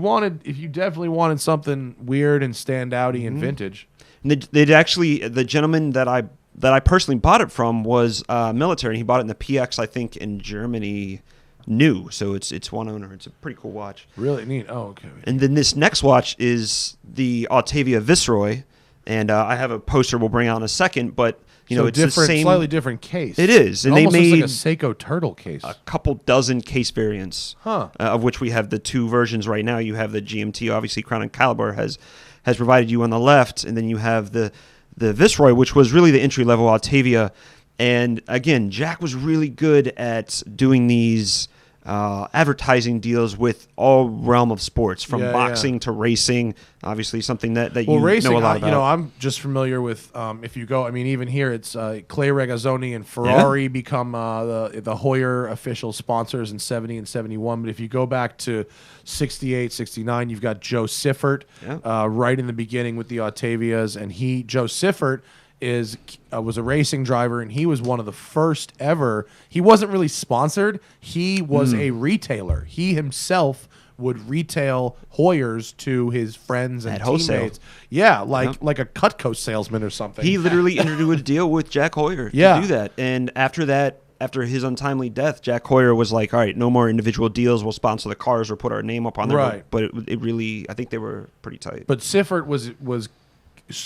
definitely wanted something weird and standouty and vintage. And they'd actually, the gentleman that I personally bought it from was military, and he bought it in the PX, I think, in Germany, new. So it's one owner. It's a pretty cool watch. Really neat. Oh, okay. And then this next watch is the Octavia Viceroy, and I have a poster we'll bring out in a second, but So it's the same, slightly different case. It is, and It they almost made looks like a Seiko turtle case. a couple dozen case variants, Huh. of which we have the two versions right now. You have the GMT, obviously Crown and Caliber has provided you on the left, and then you have the Viceroy, which was really the entry level Octavia. And again, Jack was really good at doing these advertising deals with all realm of sports, from boxing to racing. Obviously, something that you racing, know a lot about. I'm just familiar with. If you go, I mean, even here, it's Clay Regazzoni and Ferrari become the Heuer official sponsors in 70 and 71. But if you go back to 68, 69, you've got Joe Siffert right in the beginning with the Octavias, and Joe Siffert was a racing driver, and he was one of the first ever. He wasn't really sponsored. He was a retailer. He himself would retail Heuers to his friends and At teammates. wholesale. Yeah, like a Cutco salesman or something. He literally entered into a deal with Jack Heuer to do that. And after his untimely death, Jack Heuer was like, all right, no more individual deals. We'll sponsor the cars or put our name up on there. Right. But it really, I think they were pretty tight. But Siffert was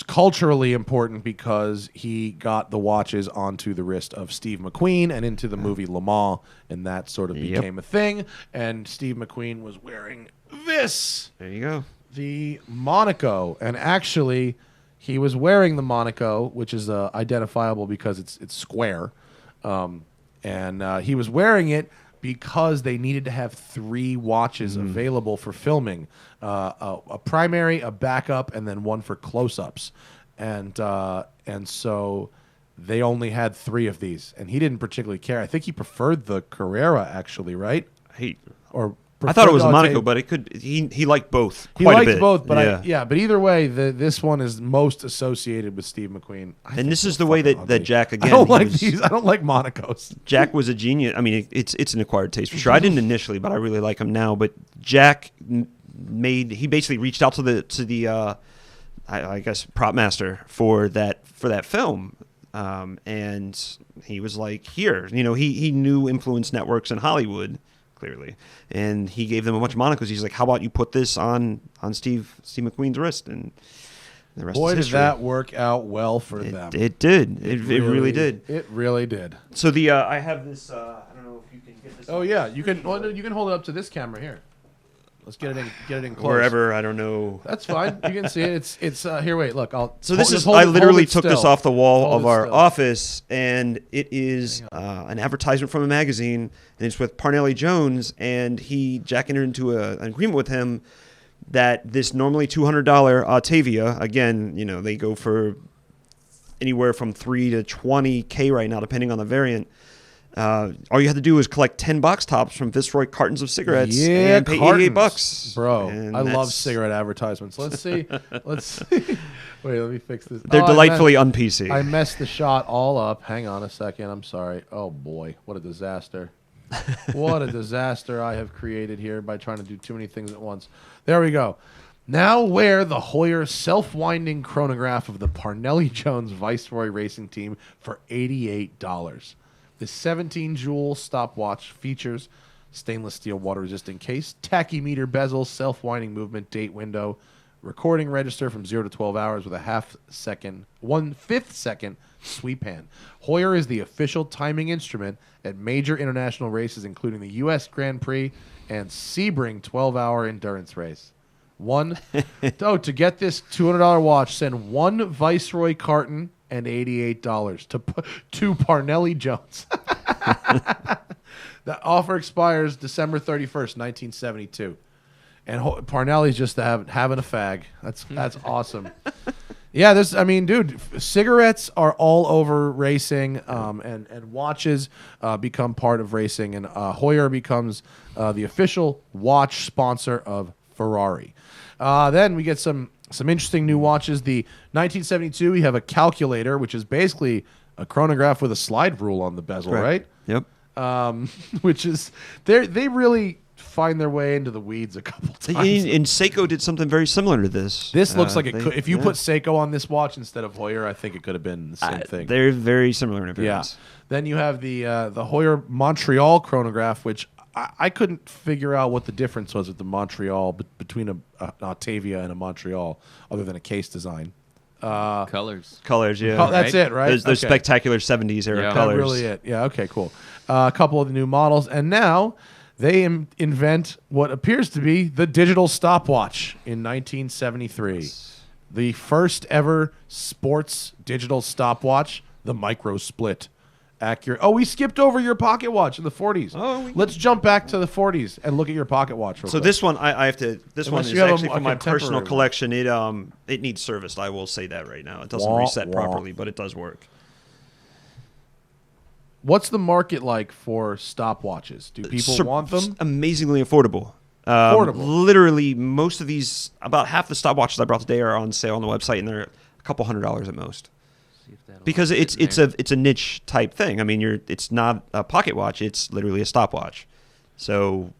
culturally important because he got the watches onto the wrist of Steve McQueen and into the movie Le Mans, and that sort of became a thing. And Steve McQueen was wearing this. There you go. The Monaco, and actually, he was wearing the Monaco, which is identifiable because it's square, and he was wearing it because they needed to have 3 watches available for filming, a primary, a backup, and then one for close-ups, and so they only had 3 of these, and he didn't particularly care. I think he preferred the Carrera, actually, right? I thought it was a Monaco, but it could. He liked both. He quite a liked bit. both, but but either way, this one is most associated with Steve McQueen. And this is the way that Jack, again, I don't like these. I don't like Monacos. Jack was a genius. I mean, it's an acquired taste for sure. I didn't initially, but I really like him now. But Jack he basically reached out to the I guess prop master for that film, and he was like, here, he knew influence networks in Hollywood, clearly, and he gave them a bunch of Monacos. He's like, how about you put this on Steve McQueen's wrist, and the rest Boy, is did history. that work out well for them. It did. It really did. It really did. So I have this. I don't know if you can get this. Oh yeah, you can. Well, no, you can hold it up to this camera here. Let's get it in close. Wherever, I don't know. That's fine. You can see it. It's here. Wait, look. I literally took this off the wall of our still. office, and it is an advertisement from a magazine, and it's with Parnelli Jones, and Jack entered into an agreement with him that this normally $200 Octavia, again, they go for anywhere from $3 to $20K right now, depending on the variant. All you have to do is collect 10 box tops from Viceroy cartons of cigarettes and pay $88. Bro, And I love cigarette advertisements. Let's see. Wait, let me fix this. They're delightfully un-PC. I messed the shot all up. Hang on a second. I'm sorry. Oh, boy. What a disaster. What a disaster I have created here by trying to do too many things at once. There we go. Now wear the Heuer self-winding chronograph of the Parnelli Jones Viceroy Racing Team for $88. The 17-jewel stopwatch features stainless steel water-resistant case, tachymeter bezel, self-winding movement, date window, recording register from 0 to 12 hours with a 1/5 second sweep hand. Heuer is the official timing instrument at major international races, including the U.S. Grand Prix and Sebring 12-hour endurance race. To get this $200 watch, send one Viceroy carton and $88 to Parnelli Jones. That offer expires December 31st, 1972. And Parnelli's just having a fag. That's awesome. Yeah, dude, cigarettes are all over racing, and watches become part of racing, and Heuer becomes the official watch sponsor of Ferrari. Then we get some interesting new watches. The 1972, we have a calculator, which is basically a chronograph with a slide rule on the bezel, right? Yep. Which is they really find their way into the weeds a couple times. And Seiko did something very similar to this. This looks like it could. If you put Seiko on this watch instead of Heuer, I think it could have been the same thing. They're very similar in appearance. Yeah. Then you have the Heuer Montreal chronograph, which I couldn't figure out what the difference was with the Montreal between an Octavia and a Montreal, other than a case design. Colors, yeah. Oh, that's it, right? Those spectacular 70s era Yeah. colors. That's really it. Yeah, okay, cool. A couple of the new models. And now they invent what appears to be the digital stopwatch in 1973. The first ever sports digital stopwatch, the micro split. Accurate. Oh, we skipped over your pocket watch in the 40s. Let's jump back to the 40s and look at your pocket watch real quick. This one, I have to. This one Unless is you have actually a from my contemporary personal one. collection. It needs serviced. I will say that right now. It doesn't reset properly, but it does work. What's the market like for stopwatches? Do people want them? Amazingly affordable. Literally, most of these, about half the stopwatches I brought today are on sale on the website, and they're a couple $100 at most. Because it's a niche type thing. I mean, it's not a pocket watch; it's literally a stopwatch. So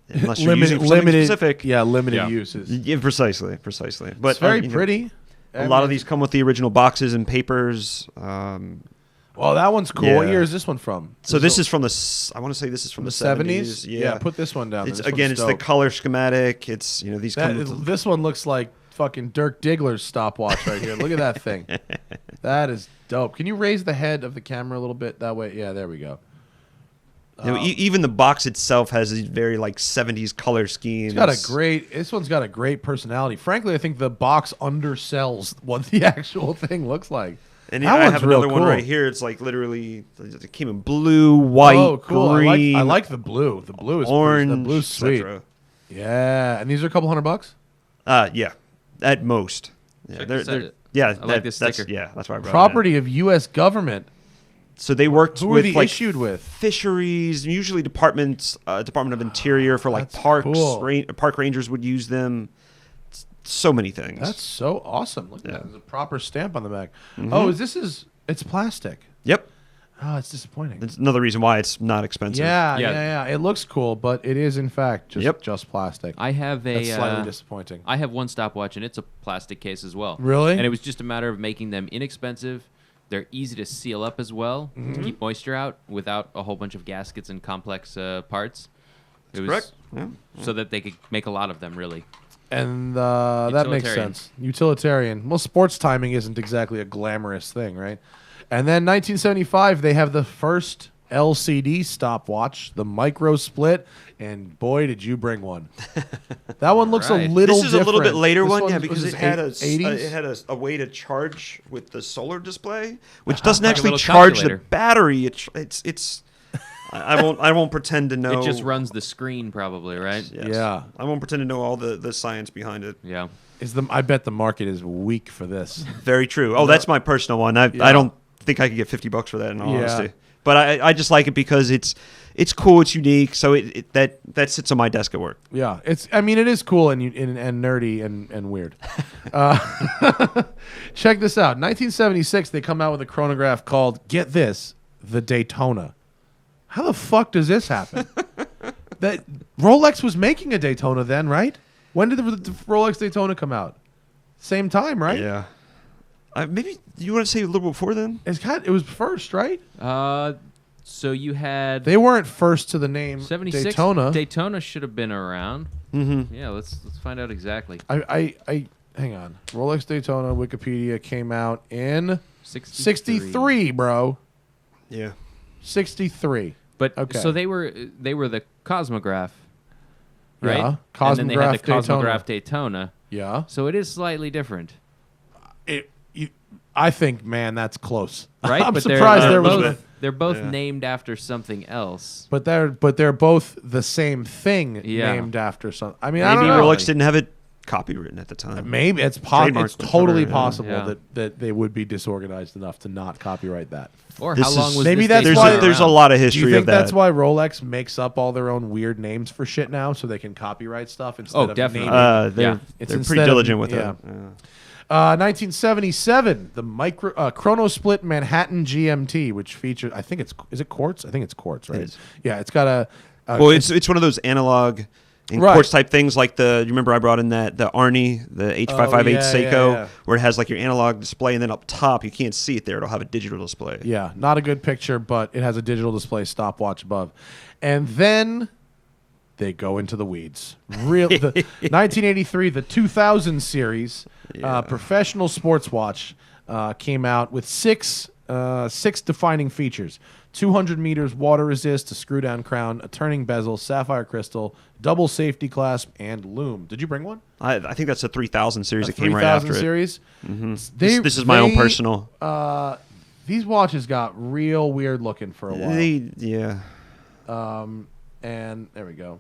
unless you're using it for something specific, limited uses. Yeah, precisely. But It's very pretty. A lot of these come with the original boxes and papers. Well, that one's cool. Yeah. What year is this one from? So this is from I want to say this is from the 70s. Yeah, put this one down. It's the color schematic. It's these come with this one looks like fucking Dirk Diggler's stopwatch right here. Look at that thing. That is dope. Can you raise the head of the camera a little bit that way? Yeah, there we go. Even the box itself has these very 70s color schemes. This one's got a great personality. Frankly, I think the box undersells what the actual thing looks like. And I have another one right here. It's literally, it came in blue, white, green. I like the blue. The blue is orange. The blue's sweet. Yeah, and these are a couple $100. Yeah, at most. Yeah, I like this sticker. That's why I brought Property of U.S. government. So they worked Who with are they issued with? fisheries, usually Department of Interior for parks. Cool. Park rangers would use them. So many things. That's so awesome. Look at that. There's a proper stamp on the back. Oh, it's plastic. Yep. Oh, it's disappointing. That's another reason why it's not expensive. Yeah. It looks cool, but it is in fact just plastic. I have That's slightly disappointing. I have one stopwatch, and it's a plastic case as well. Really? And it was just a matter of making them inexpensive. They're easy to seal up as well to keep moisture out without a whole bunch of gaskets and complex parts. That's correct. Yeah. So that they could make a lot of them, really. And that makes sense. Utilitarian. Well, sports timing isn't exactly a glamorous thing, right? And then 1975, they have the first LCD stopwatch, the micro split, and boy, did you bring one. That one looks a little different. This is a little bit later one, because it had a a way to charge with the solar display, which doesn't Like a actually little charge the calculator. battery. It's I won't pretend to know. It just runs the screen, probably, right? Yes. Yeah. I won't pretend to know all the science behind it. Yeah. I bet the market is weak for this. Very true. Oh, that's my personal one. I don't think I could get $50 for that in all honesty. But I just like it because it's cool, it's unique, so that sits on my desk at work. Yeah, it is cool and nerdy and weird. Check this out. 1976, they come out with a chronograph called, get this, the Daytona. How the fuck does this happen? That Rolex was making a Daytona then, right? When did the Rolex Daytona come out? Same time, right? Yeah. Maybe you want to say a little before then? It was first, right? So you had... They weren't first to the name 76 Daytona. Daytona should have been around. Mm-hmm. Yeah, let's find out exactly. I hang on. Rolex Daytona Wikipedia came out in 63, bro. Yeah. 63. But okay. So they were the Cosmograph, right? Yeah. Cosmograph and then they had the Daytona. Cosmograph Daytona. Yeah. So it is slightly different. I think, man, that's close. Right? I'm but surprised they're both named after something else. But they're both the same thing named after something. I mean, maybe I don't know. Rolex didn't have it copywritten at the time. Maybe it's totally possible that they would be disorganized enough to not copyright that. Or how long was maybe this that's why there's a lot of history do you think of that. That's why Rolex makes up all their own weird names for shit now, so they can copyright stuff instead of definitely. naming. They're pretty diligent with that. 1977, the Chrono Split Manhattan GMT, which features, I think is it quartz? I think it's quartz, right? It is. Yeah, it's got a. It's one of those analog and quartz type things, like you remember I brought in the Arnie, the H558 Seiko, where it has like your analog display, and then up top you can't see it there; it'll have a digital display. Yeah, not a good picture, but it has a digital display stopwatch above, and then they go into the weeds. The 1983, the 2000 series. Professional sports watch came out with six defining features: 200 meters water resist, a screw down crown, a turning bezel, sapphire crystal, double safety clasp, and loom. Did you bring one? I think that's a 3000 series that came right after it. 3000 series. Mm-hmm. This is my own personal. These watches got real weird looking for a while. And there we go.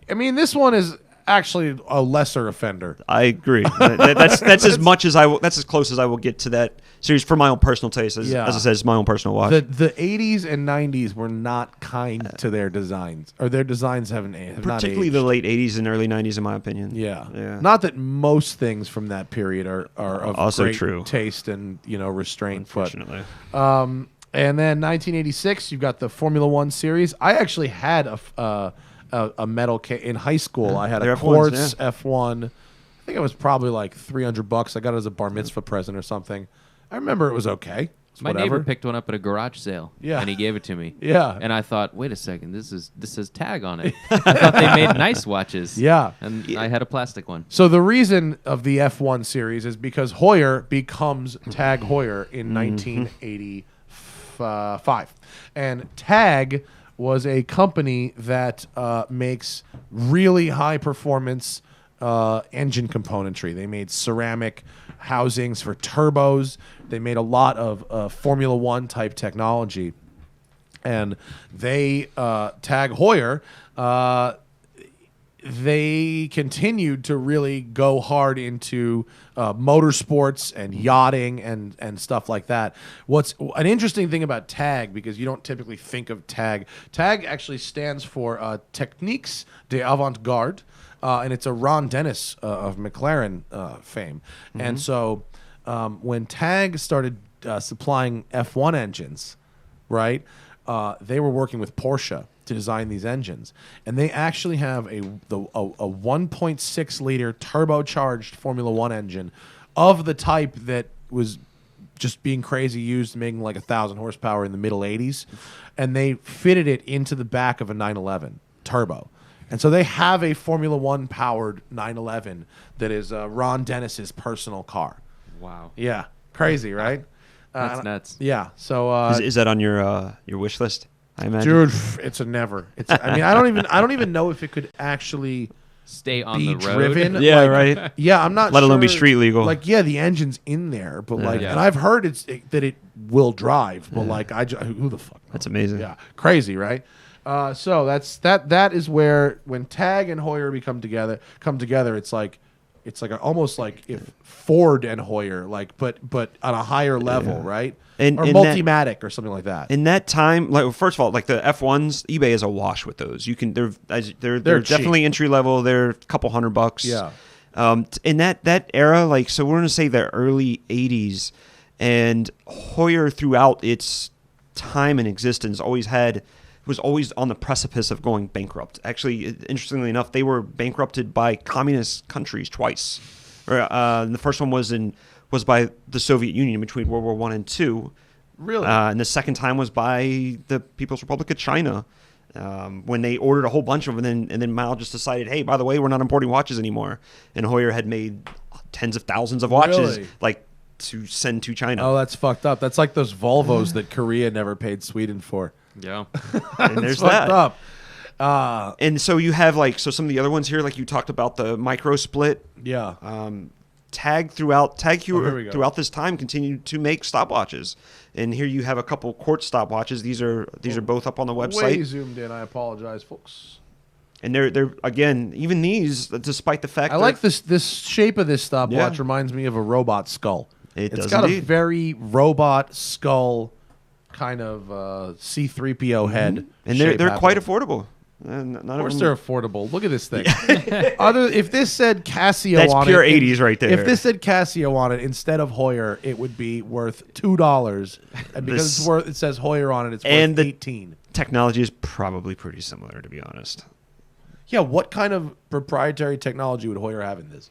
I mean, this one is actually a lesser offender. I agree. That's as much as I will. That's as close as I will get to that series for my own personal taste. As I said, it's my own personal watch. The 80s and 90s were not kind to their designs, or their designs have particularly the late 80s and early 90s, in my opinion. Yeah. Not that most things from that period are of also great true taste and restraint. Unfortunately. And then 1986, you've got the Formula One series. I actually had a metal in high school. I had a quartz F1. I think it was probably like $300. I got it as a bar mitzvah present or something. I remember it was okay. My neighbor picked one up at a garage sale. Yeah. And he gave it to me. Yeah. And I thought, wait a second, this says Tag on it. I thought they made nice watches. Yeah. And I had a plastic one. So the reason of the F1 series is because Heuer becomes Tag Heuer in 1985. And Tag was a company that makes really high performance engine componentry. They made ceramic housings for turbos. They made a lot of Formula One type technology. And they, Tag Heuer, they continued to really go hard into motorsports and yachting and stuff like that. What's an interesting thing about Tag, because you don't typically think of Tag. Tag actually stands for Techniques de Avant-Garde, and it's a Ron Dennis of McLaren fame. Mm-hmm. And so when Tag started supplying F1 engines, right, they were working with Porsche to design these engines, and they actually have a 1.6 liter turbocharged Formula One engine of the type that was just being crazy used, making like 1,000 horsepower in the middle 80s, and they fitted it into the back of a 911 turbo. And so they have a Formula One powered 911 that is Ron Dennis's personal car. Wow. Yeah, crazy, right? That's nuts. Yeah. So is that on your wish list? I imagine. Dude, it's a never. I mean, I don't even know if it could actually stay on be the road. driven. Yeah, right. Yeah, I'm not. Let alone be sure, street legal. Like, yeah, the engine's in there, but and I've heard that it will drive, but who the fuck knows? That's amazing. Yeah, crazy, right? So that is where when Tag and Heuer come together, it's like It's like almost like if Ford and Heuer, like but on a higher level, right? Or Multimatic or something like that. In that time, like first of all, like the F1s, eBay is awash with those. You can they're definitely entry level. They're a couple $100. Yeah. In that era, like so, we're gonna say the early '80s, and Heuer throughout its time in existence was always on the precipice of going bankrupt. Actually, interestingly enough, they were bankrupted by communist countries twice. The first one was by the Soviet Union between World War I and II. Really? And the second time was by the People's Republic of China when they ordered a whole bunch of them. And then Mao just decided, hey, by the way, we're not importing watches anymore. And Heuer had made tens of thousands of watches to send to China. Oh, that's fucked up. That's like those Volvos that Korea never paid Sweden for. Yeah. And there's fucked that. Up. And so you have some of the other ones here, like you talked about the micro split. Yeah. Tag Heuer throughout this time continued to make stopwatches, and here you have a couple quartz stopwatches. These are both up on the website. Way zoomed in. I apologize, folks. And they're again, even these, despite the fact I like this shape of this stopwatch reminds me of a robot skull. It's got indeed a very robot skull kind of C-3PO head. And they're quite affordable. And of course they're affordable. Look at this thing. If this said Casio that's on pure it, 80s right there. If this said Casio on it instead of Heuer, it would be worth $2. And because it says Heuer on it, it's worth $18. Technology is probably pretty similar, to be honest. Yeah, what kind of proprietary technology would Heuer have in this?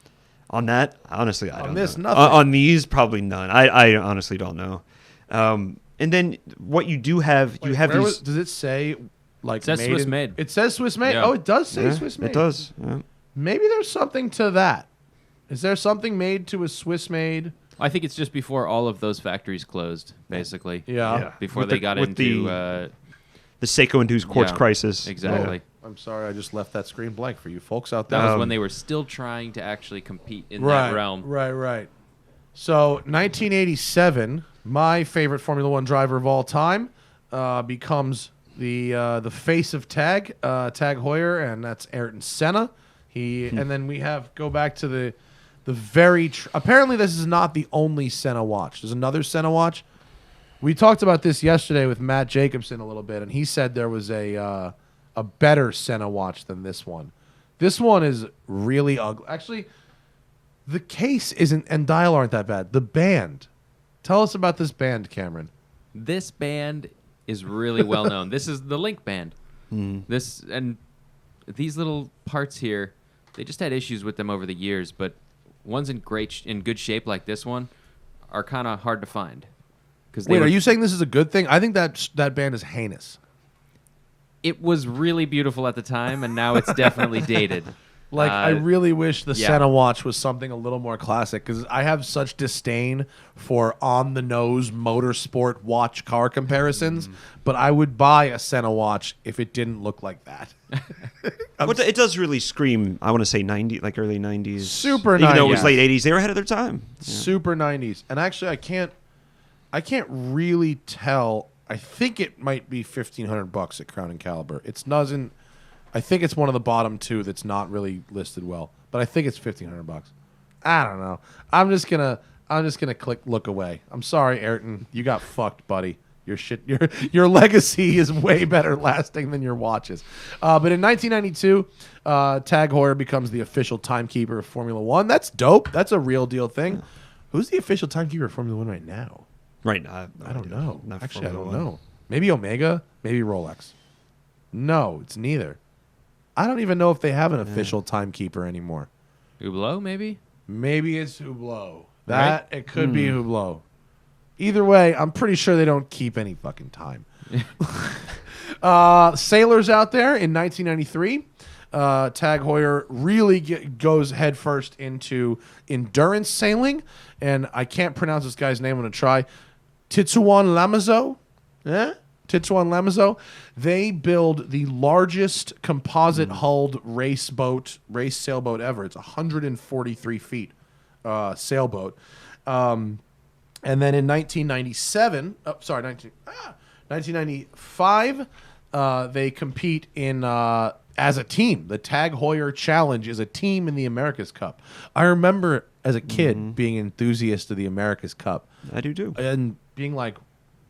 On that, honestly, I don't know. On this, nothing. On these, probably none. I honestly don't know. And then what you do have, does it say like it says Swiss made? It says Swiss made. Yeah. Oh, it does say Swiss made. It does. Yeah. Maybe there's something to that. Is there something made to a Swiss made? I think it's just before all of those factories closed, basically. Yeah. Before they got into the Seiko-induced quartz crisis. Exactly. Oh, I'm sorry, I just left that screen blank for you folks out there. That was when they were still trying to actually compete in that realm. Right. So 1987, my favorite Formula One driver of all time, becomes the face of Tag Heuer, and that's Ayrton Senna. And then we go back to the very apparently this is not the only Senna watch. There's another Senna watch. We talked about this yesterday with Matt Jacobson a little bit, and he said there was a better Senna watch than this one. This one is really ugly. Actually, the case and dial aren't that bad. The band. Tell us about this band, Cameron. This band is really well known. This is the Link band. These little parts here, they just had issues with them over the years, but ones in good shape like this one are kind of hard to find. Wait, are you saying this is a good thing? I think that band is heinous. It was really beautiful at the time, and now it's definitely dated. Like, I really wish the Senna watch was something a little more classic, because I have such disdain for on-the-nose motorsport watch car comparisons, but I would buy a Senna watch if it didn't look like that. It does really scream, I want to say 90, like early 90s. Super 90s. Even though it was late 80s, they were ahead of their time. Yeah. Super 90s. And actually, I can't really tell. I think it might be $1,500 at Crown and Caliber. I think it's one of the bottom two that's not really listed well, but I think it's $1,500. I don't know. I'm just gonna click look away. I'm sorry, Ayrton. You got fucked, buddy. Your legacy is way better lasting than your watches. But in 1992, Tag Heuer becomes the official timekeeper of Formula One. That's dope. That's a real deal thing. Who's the official timekeeper of Formula One right now? Right now, I don't know. Actually, I don't Formula know. Maybe Omega, maybe Rolex. No, it's neither. I don't even know if they have an official timekeeper anymore. Hublot, maybe? Maybe it's Hublot. It could be Hublot. Either way, I'm pretty sure they don't keep any fucking time. Sailors out there in 1993. Tag Heuer really goes headfirst into endurance sailing, and I can't pronounce this guy's name. I'm going to try. Titouan Lamezeau. Titouan Lamezeau. They build the largest composite hulled race sailboat ever. It's 143 feet sailboat. And then in 1995, they compete in as a team. The Tag Heuer Challenge is a team in the America's Cup. I remember as a kid being an enthusiast of the America's Cup. I do too. And being like,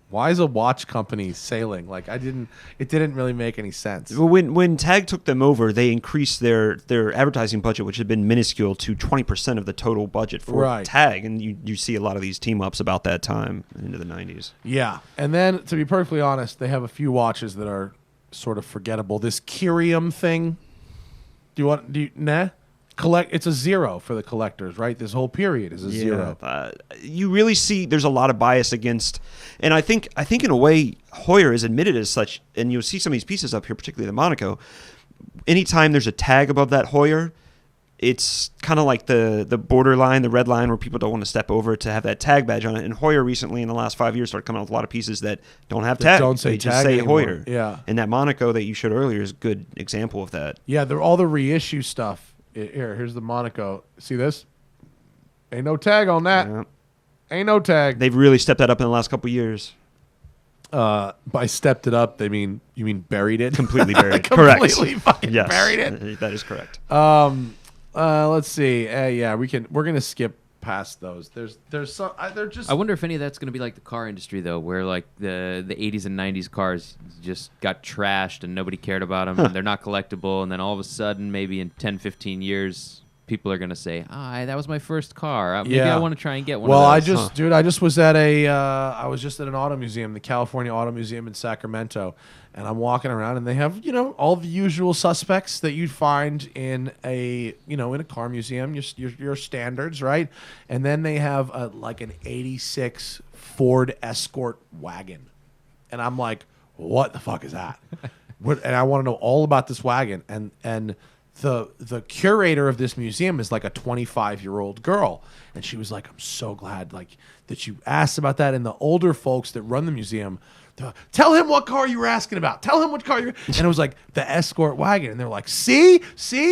why is a watch company sailing? Like, it didn't really make any sense. Well, when Tag took them over, they increased their advertising budget, which had been minuscule, to 20% of the total budget for Tag. And you see a lot of these team-ups about that time into the 90s. Yeah. And then, to be perfectly honest, they have a few watches that are sort of forgettable. This Curium thing, nah? It's a 0 for the collectors, right? This whole period is a 0. You really see there's a lot of bias against, and I think in a way Heuer is admitted as such, and you'll see some of these pieces up here, particularly the Monaco. Anytime there's a tag above that Heuer, it's kind of like the borderline, the red line where people don't want to step over to have that tag badge on it. And Heuer recently, in the last 5 years, started coming out with a lot of pieces that don't have tag. Don't say they just tag say anymore. Heuer. Yeah. And that Monaco that you showed earlier is a good example of that. Yeah, all the reissue stuff. Here's the Monaco. See this? Ain't no tag on that. Yeah. Ain't no tag. They've really stepped that up in the last couple of years. By stepped it up, you mean buried it? Completely buried. Completely correct. fucking Yes, buried it. That is correct. Let's see. Yeah, we're gonna skip past those. There's some. They're just. I wonder if any of that's going to be like the car industry, though, where like the 80s and 90s cars just got trashed and nobody cared about them, and they're not collectible, and then all of a sudden, maybe in 10, 15 years, people are going to say, that was my first car. Maybe I want to try and get one of those. I just was at I was just at an auto museum, the California Auto Museum in Sacramento, and I'm walking around, and they have, all the usual suspects that you'd find in in a car museum, your standards, right? And then they have like an 86 Ford Escort wagon. And I'm like, what the fuck is that? And I want to know all about this wagon. And the curator of this museum is like a 25-year-old girl, and she was like, I'm so glad that you asked about that. And the older folks that run the museum, tell him what car you were asking about. Tell him what car you were. And it was like the Escort wagon, and they're like, see,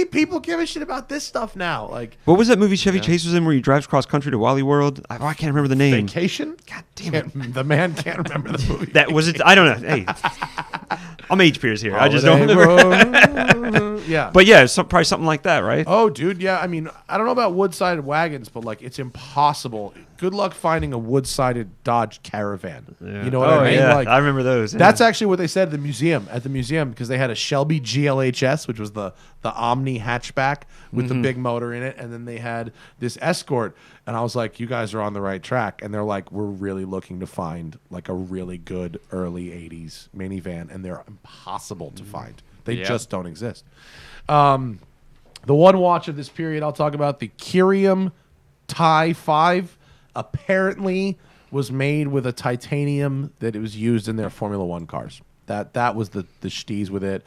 people give a shit about this stuff now. Like, what was that movie Chevy Chase was in where he drives cross country to Wally World? I can't remember the name. Vacation? God damn it! The man can't remember the movie. That was it. I don't know. Hey, I'm age peers here. I just don't remember. Yeah, but yeah, probably something like that, right? Oh, dude, yeah. I mean, I don't know about wood-sided wagons, but like, it's impossible. Good luck finding a wood-sided Dodge Caravan. Yeah. You know what I mean? Yeah. Like, I remember those. Yeah. That's actually what they said at the museum, because they had a Shelby GLHS, which was the Omni hatchback with the big motor in it, and then they had this Escort, and I was like, you guys are on the right track. And they're like, we're really looking to find like a really good early 80s minivan, and they're impossible to find. They just don't exist. The one watch of this period I'll talk about, the Curium Tie 5, apparently was made with a titanium that it was used in their Formula One cars. That was the steez with it.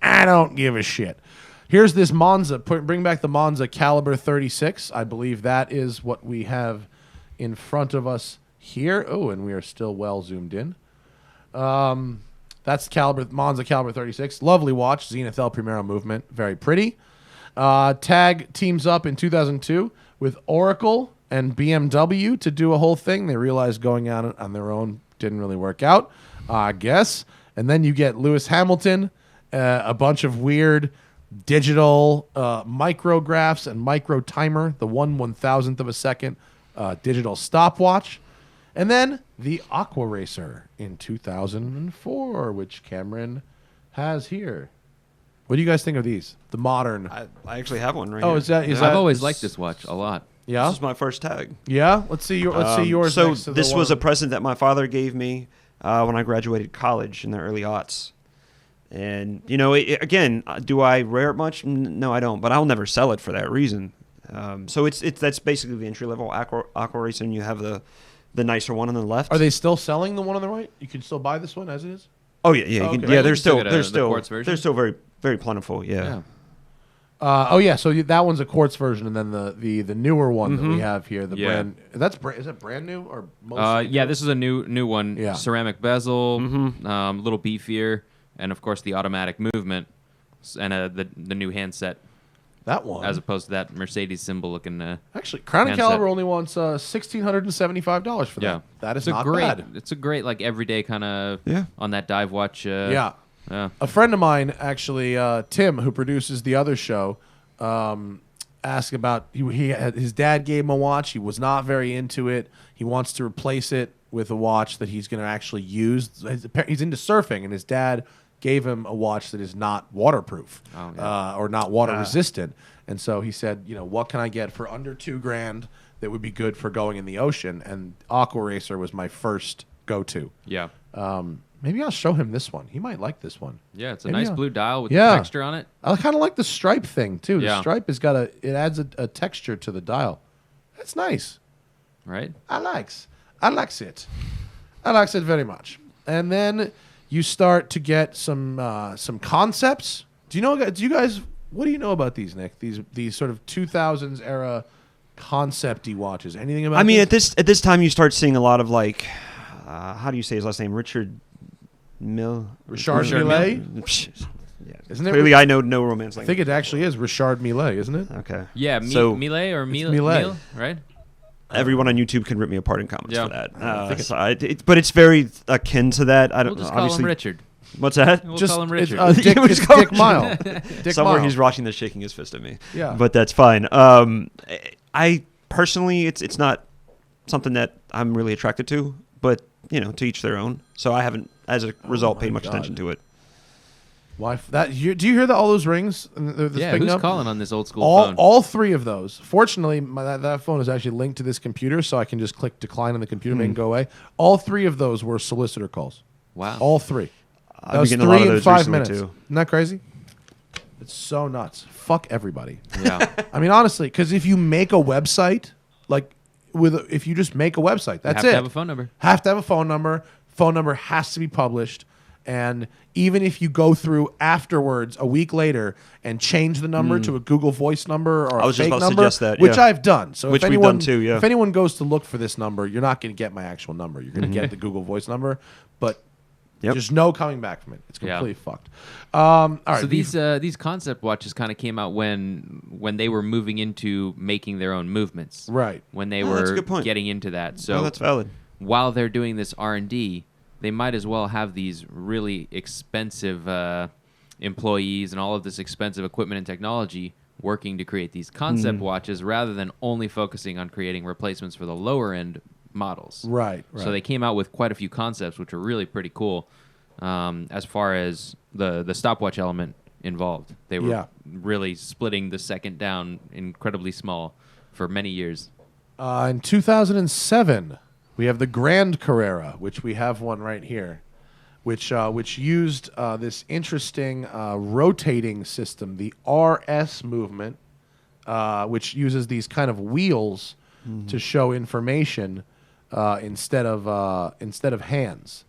I don't give a shit. Here's this Monza. Bring back the Monza Caliber 36. I believe that is what we have in front of us here. Oh, and we are still well zoomed in. That's Monza Caliber 36. Lovely watch. Zenith El Primero movement. Very pretty. Tag teams up in 2002 with Oracle and BMW to do a whole thing. They realized going out on their own didn't really work out, I guess. And then you get Lewis Hamilton, a bunch of weird digital micrographs and micro timer, the 1/1000th of a second digital stopwatch. And then the Aqua Racer in 2004, which Cameron has here. What do you guys think of these? The modern. I actually have one right here. Oh, is that? I've always liked this watch a lot. Yeah. This is my first tag. Yeah. Let's see yours. So next to this the was a one. present that my father gave me when I graduated college in the early aughts. And again, do I wear it much? No, I don't. But I'll never sell it for that reason. So that's basically the entry level Aqua Racer, and you have the nicer one on the left. Are they still selling the one on the right? You can still buy this one as it is. Oh yeah. Okay. They're still the still very very plentiful. Yeah. So that one's a quartz version, and then the newer one that we have here, brand. Is that brand new or mostly? Yeah, this is a new one. Yeah. Ceramic bezel, little beefier, and of course the automatic movement, and the new handset. That one, as opposed to that Mercedes symbol looking. Actually, Crown and Caliber only wants $1,675 for that. That is not bad. It's a great like everyday kind of on that dive watch. Yeah. A friend of mine, actually, Tim, who produces the other show, asked about his dad gave him a watch. He was not very into it. He wants to replace it with a watch that he's going to actually use. He's into surfing, and his dad gave him a watch that is not waterproof or not water resistant. And so he said, what can I get for under $2,000 that would be good for going in the ocean? And Aqua Racer was my first go-to. Yeah. Maybe I'll show him this one. He might like this one. Yeah, it's a nice blue dial with the texture on it. I kind of like the stripe thing too. Yeah. The stripe has got it adds a texture to the dial. That's nice. Right? I likes it. I likes it very much. And then you start to get some concepts. Do you guys? What do you know about these, Nick? These sort of 2000s era concept-y watches. Anything about? I mean, this? at this time, you start seeing a lot of like, how do you say his last name? Richard Millet. Yeah. Isn't it? Clearly, I know no romance I language. think it actually is Richard Millet, isn't it? Okay. Yeah, So- Millet or Mille, Millet. right? Everyone on YouTube can rip me apart in comments Yeah. for that. But it's very akin to that. I don't We'll just know. call Obviously, him Richard. what's that? We'll Just call him it's, Richard. Dick, We'll it's just call Dick him- Mile. Dick Somewhere Mile. he's watching this, shaking his fist at me. Yeah. But that's fine. I personally, it's not something that I'm really attracted to. But to each their own. So I haven't, as a result, paid much attention to it. Why do you hear all those rings? Yeah, who's calling on this old school phone? All three of those. Fortunately, that phone is actually linked to this computer, so I can just click decline on the computer, make it go away. All three of those were solicitor calls. Wow. All three. I've That been was getting a lot 3 of in those 5 recently, minutes. too. Isn't that crazy? It's so nuts. Fuck everybody. Yeah. I mean, honestly, because if you make a website, if you just make a website, that's have it. to have a phone number. Have to have a phone number. Phone number has to be published. And even if you go through afterwards, a week later, and change the number to a Google Voice number or I a was just fake about to number, suggest that, which yeah. I've done. So Which if we've anyone, done too, yeah. if anyone goes to look for this number, you're not going to get my actual number. You're going to get the Google Voice number, but Yep. there's no coming back from it. It's Yeah. completely fucked. All right, So these concept watches kind of came out when they were moving into making their own movements. right. When they that's a were good point. getting into that. So Oh, that's valid. while they're doing this R&D, they might as well have these really expensive employees and all of this expensive equipment and technology working to create these concept watches rather than only focusing on creating replacements for the lower end models. Right. So they came out with quite a few concepts, which are really pretty cool as far as the stopwatch element involved. They were really splitting the second down incredibly small for many years. In 2007, we have the Grande Carrera, which we have one right here, which used this interesting rotating system, the RS movement, which uses these kind of wheels to show information instead of hands.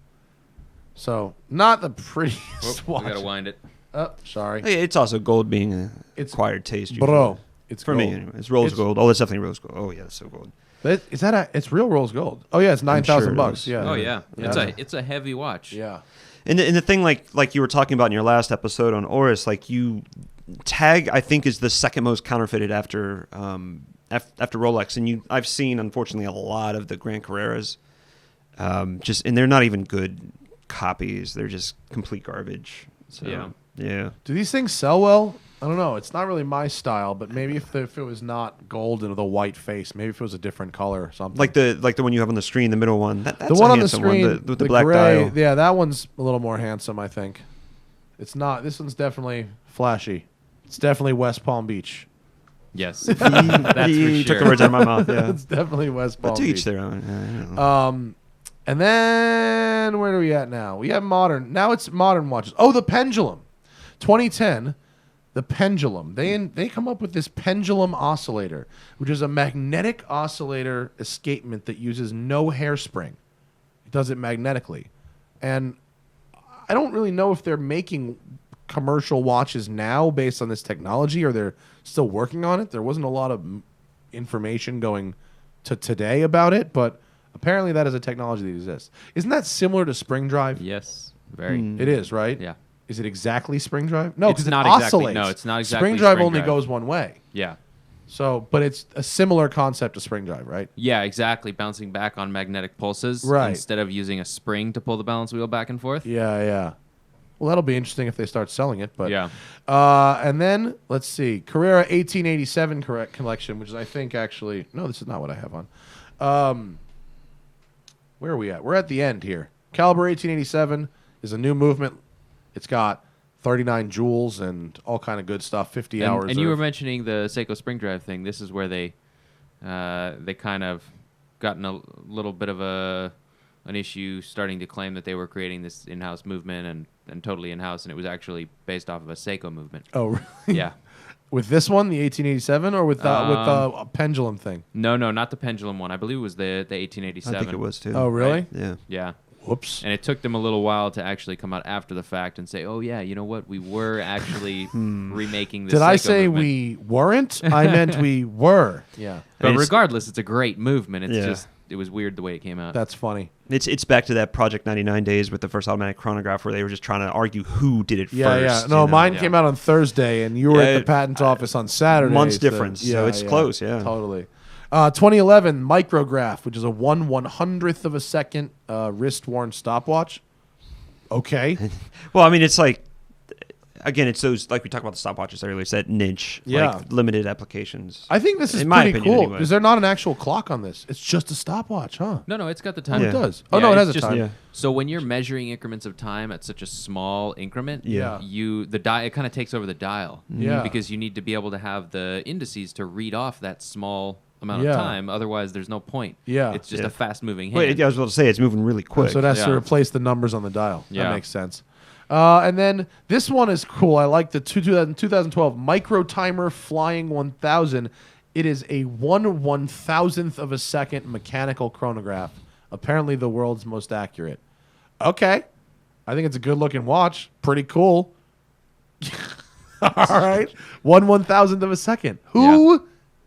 So not the prettiest watch. We gotta wind it. Oh, sorry, Hey, it's also gold being an It's- acquired taste. bro. usually. It's For gold. me, anyway. It's rose gold. Oh, that's definitely rose gold. Oh, yeah, that's so gold. But is that it's real rose gold? Oh yeah, it's $9,000. is. Yeah. Oh yeah, it's a heavy watch. Yeah. And the thing, like you were talking about in your last episode on Oris, Tag, I think, is the second most counterfeited after Rolex. And I've seen, unfortunately, a lot of the Grande Carreras, and they're not even good copies. They're just complete garbage. So, yeah. Do these things sell well? I don't know. It's not really my style, but maybe if it was not gold and the white face, maybe if it was a different color or something. Like the one you have on the screen, the middle one. That's the one a on the handsome screen, one, with the black gray, dial. yeah, that one's a little more handsome, I think. It's not. This one's definitely flashy. It's definitely West Palm Beach. Yes, that's for You took sure. the words out of my mouth. Yeah, It's definitely West Palm but to Beach. each their own. I don't know. And then where are we at now? We have modern. Now it's modern watches. Oh, the Pendulum, 2010. The Pendulum. They come up with this Pendulum Oscillator, which is a magnetic oscillator escapement that uses no hairspring. It does it magnetically, and I don't really know if they're making commercial watches now based on this technology, or they're still working on it. There wasn't a lot of information going to today about it, but apparently that is a technology that exists. Isn't that similar to spring drive? Yes, very. It is, right? Yeah. Is it exactly spring drive? No, It's because it not exactly- oscillates. no, it's not exactly Spring drive spring only drive. goes one way. Yeah. So, but it's a similar concept to spring drive, right? Yeah, exactly. Bouncing back on magnetic pulses Right. instead of using a spring to pull the balance wheel back and forth. Yeah, yeah. Well, that'll be interesting if they start selling it. But Yeah. And then let's see, Carrera 1887 collection, which is I think actually no, this is not what I have on. Where are we at? We're at the end here. Caliber 1887 is a new movement. It's got 39 joules and all kind of good stuff. 50 hours. And you were mentioning the Seiko spring drive thing. This is where they kind of gotten a little bit of an issue starting to claim that they were creating this in-house movement and totally in-house, and it was actually based off of a Seiko movement. Oh, really? Yeah. With this one, the 1887, or with the pendulum thing? No, not the pendulum one. I believe it was the 1887. I think it was too. Oh, really? Yeah. Yeah. Whoops. And it took them a little while to actually come out after the fact and say, "Oh yeah, you know what? We were actually remaking this." Did I Seiko say movement." we weren't? I meant we were. Yeah. But regardless, it's a great movement. It's Yeah. just it was weird the way it came out. That's funny. It's back to that Project 99 days with the first automatic chronograph where they were just trying to argue who did it Yeah, first. yeah. No, you know? mine Yeah. came out on Thursday, and you were at the patent office on Saturday. Months difference, so it's close, yeah. Totally. 2011 micrograph, which is a 1/100th of a second wrist-worn stopwatch. Okay. Well, I mean, it's like, again, it's those, like we talked about the stopwatches earlier, it's that niche, Yeah. like limited applications. I think this is In my pretty opinion, cool. anyway. Is there not an actual clock on this? It's just a stopwatch, huh? No, it's got the Oh, time. it Yeah. does. Oh, Yeah, no, it it's has a just- time. Yeah. So when you're measuring increments of time at such a small increment, Yeah. it kind of takes over the dial. Yeah. Because you need to be able to have the indices to read off that small amount Yeah. of time. Otherwise, there's no point. Yeah. It's just Yeah. a fast-moving hand. Wait, I was about to say, it's moving really quick. So it has to Yeah. replace the numbers on the dial. That Yeah. makes sense. And then this one is cool. I like the 2012 Micro Timer Flying 1000. It is a 1/1000th of a second mechanical chronograph. Apparently the world's most accurate. Okay. I think it's a good-looking watch. Pretty cool. All right. 1/1000th of a second. Who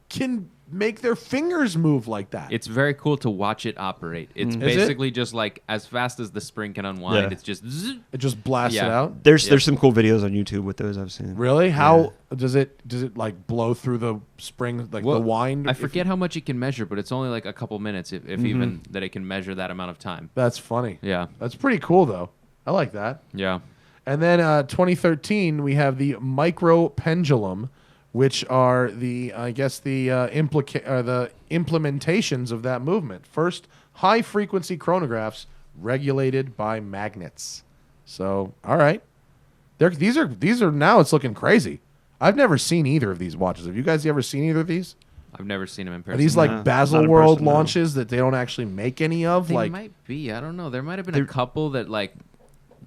can make their fingers move like that? It's very cool to watch it operate. It's Is basically just like as fast as the spring can unwind. Yeah. It's just zzz. It just blasts it Yeah. out. There's Yeah. some cool videos on YouTube with those I've seen. Really? How does it like blow through the spring, like Well, the wind? I If forget how much it can measure, but it's only like a couple minutes, if even that it can measure that amount of time. That's funny. Yeah, That's pretty cool, though. I like that. yeah. And then 2013, we have the micro pendulum, which are the the implementations of that movement. First, high frequency chronographs regulated by magnets. So, all right, these are now it's looking crazy. I've never seen either of these watches. Have you guys ever seen either of these? I've never seen them in person. Are these like No, not Basil in World person, no. launches that they don't actually make any of? They Like, might be. I don't know. There might have been a couple that like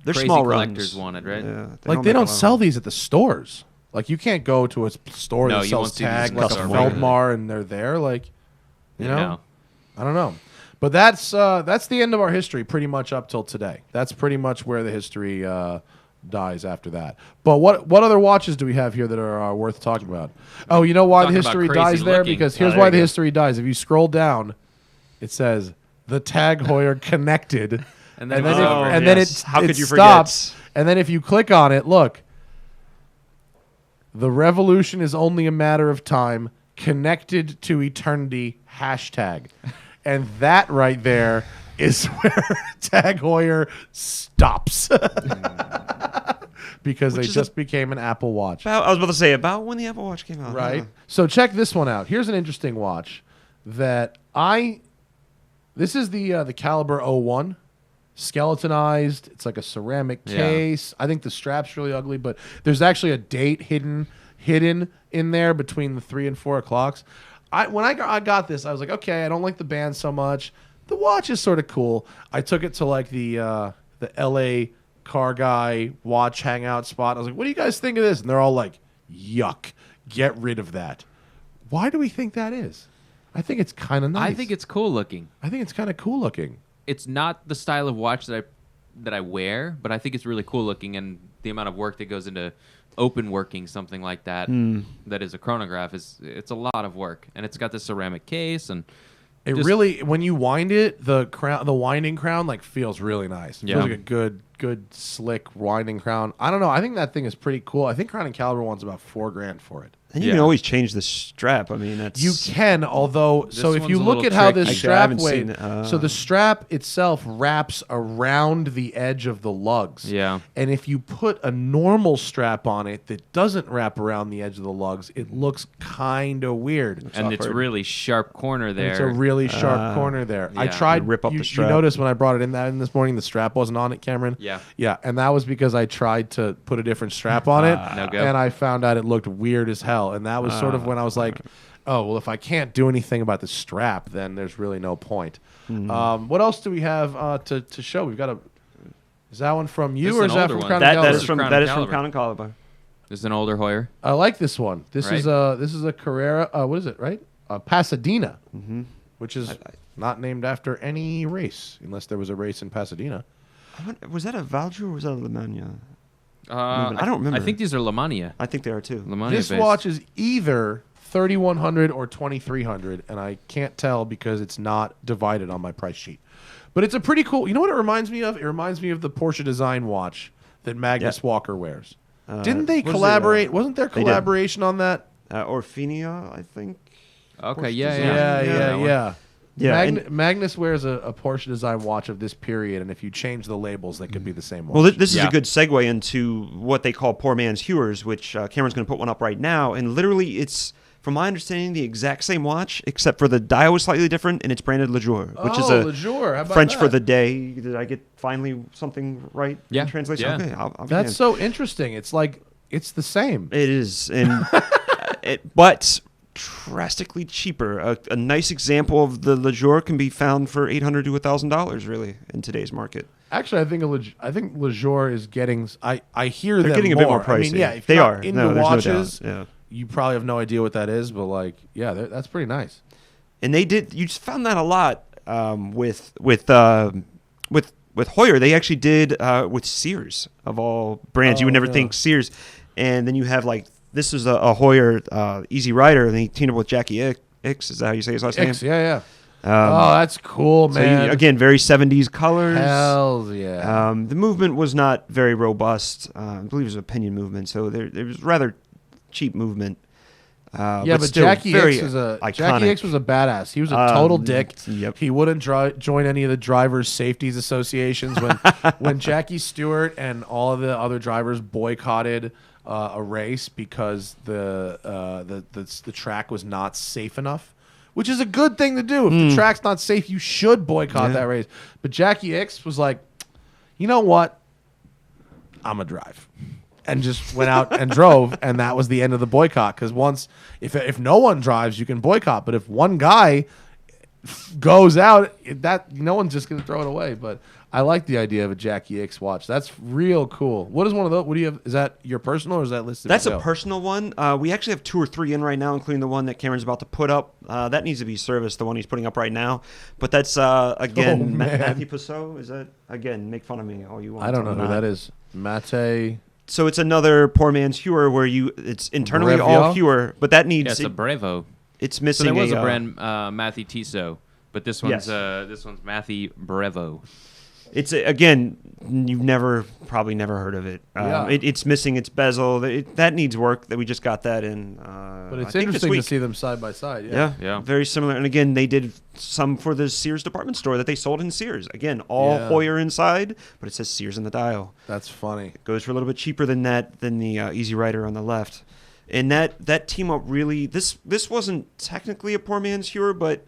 They're crazy small collectors runs. wanted, right? Yeah, they make don't a lot. sell these at the stores. Like you can't go to a store No, that you sells won't see these tag in like a custom Feldmar and they're there. Like, you know, No. I don't know. But that's the end of our history pretty much up till today. That's pretty much where the history dies after that. But what other watches do we have here that are worth talking about? Oh, you know why the Talking about history crazy dies there? looking. Because here's there why you the go. history dies. If you scroll down, it says the Tag Heuer connected. And then it's over. and then yes. it How it could you stops. forget? And then if you click on it, look. The revolution is only a matter of time. Connected to eternity. #. And that right there is where Tag Heuer stops. Because they Which is just became an Apple Watch. I was about to say, about when the Apple Watch came out. Right. huh? So check this one out. Here's an interesting watch that this is the Caliber 01, skeletonized. It's like a ceramic Yeah. case. I think the strap's really ugly, but there's actually a date hidden in there between the 3 and 4 o'clocks. When I got this, I was like, okay, I don't like the band so much. The watch is sort of cool. I took it to like the LA car guy watch hangout spot. I was like, what do you guys think of this? And they're all like, yuck, get rid of that. Why do we think that is? I think it's kind of nice. I think it's cool looking. I think it's kind of cool looking. It's not the style of watch that I wear, but I think it's really cool looking, and the amount of work that goes into open working something like that that is a chronograph it's a lot of work, and it's got this ceramic case, and It just- really, when you wind it, the winding crown like feels really nice. It Yeah. feels like a good good slick winding crown. I don't know. I think that thing is pretty cool. I think Grande Carrera wants about $4,000 for it. And you can always change the strap. I mean, that's... You can, although... So if you look at how this strap weighs... So the strap itself wraps around the edge of the lugs. Yeah. And if you put a normal strap on it that doesn't wrap around the edge of the lugs, it looks kind of weird. And it's a really sharp corner there. It's a really sharp corner there. Yeah. I tried... You rip up the strap. You noticed when I brought it in this morning, the strap wasn't on it, Cameron? Yeah. Yeah, and that was because I tried to put a different strap on it, No go. and I found out it looked weird as hell. And that was sort of when I was like, oh, well, if I can't do anything about the strap, then there's really no point. What else do we have to show? We've got a... Is that one from you, This is or an is that older from one. Crown that is Crown from Caliber. Crown Caliber. This is an older Heuer. I like this one. This Right. is a Carrera. What is it? Right? Pasadena, which is not named after any race, unless there was a race in Pasadena. Was that a Valjoux or was that a Lemania? I don't remember. I think these are Lamania. I think they are too. Lamania This based. watch is either 3,100 or 2,300, and I can't tell because it's not divided on my price sheet. But it's a pretty cool... You know what it reminds me of? It reminds me of the Porsche design watch that Magnus Walker wears. Didn't they was it, collaborate? Wasn't there they did. collaboration on that? Orfinia, I think. Okay, Porsche yeah, design. yeah. Yeah. Yeah, and- Magnus wears a Porsche design watch of this period, and if you change the labels, they could be the same watch. Well, this is Yeah. a good segue into what they call poor man's Heuers, which Cameron's going to put one up right now. And literally, it's, from my understanding, the exact same watch, except for the dial is slightly different, and it's branded Le Jour, which is a Lejour. How about French that? for the day. Did I get finally something right Yeah, in translation? yeah. Okay, I'll That's begin. so interesting. It's like, it's the same. It is, and but drastically cheaper. A nice example of the Le Jour can be found for $800 to $1,000, really, in today's market. Actually, I think Lejour is getting... I hear They're them getting a bit more pricey. I mean, yeah, if They you're are. not into No, there's no watches, doubt. Yeah. you probably have no idea what that is, but like, yeah, that's pretty nice. And they did. You just found that a lot with Heuer. They actually did with Sears of all brands. You would never think Sears, and then you have like this is a Heuer Easy Rider, and they teamed up with Jackie X. Is that how you say his last name? X, yeah. Oh, that's cool, So man. again, very 70s colors. Hells yeah. The movement was not very robust. I believe it was a pinion movement, so there was rather cheap movement. But still Jackie very X was iconic. Jackie X was a badass. He was a total dick. Yep. He wouldn't join any of the drivers' safeties associations when Jackie Stewart and all of the other drivers boycotted a race because the track was not safe enough, which is a good thing to do. If the track's not safe, you should boycott that race. But Jackie X was like, you know what? I'm going to drive. And just went out and drove, and that was the end of the boycott. Because if no one drives, you can boycott. But if one guy goes out, no one's just going to throw it away. But I like the idea of a Jackie X watch. That's real cool. What is one of those? What do you have? Is that your personal, or is that listed? That's for a sale? personal one. We actually have 2 or 3 in right now, including the one that Cameron's about to put up. That needs to be serviced, the one he's putting up right now. But that's, again, man. Matthew Passot. Is that, again, make fun of me all you want. I don't know I'm who not. that is. Matic. So it's another poor man's Heuer where it's internally Brevia? all Heuer, but that needs... Yeah, it's a Brevo. It's So missing there was a a brand Matthew Tissot, but this one's Yes. Matthew Brevo. It's again, you've probably never heard of it. Yeah. It's missing its bezel. That needs work. That we just got that in. But it's I think this interesting to week. see them side by side. Yeah, very similar. And again, they did some for the Sears department store that they sold in Sears. Again, all Yeah. Heuer inside, but it says Sears in the dial. That's funny. It goes for a little bit cheaper than the Easy Rider on the left. And that team up really, this wasn't technically a poor man's Heuer, but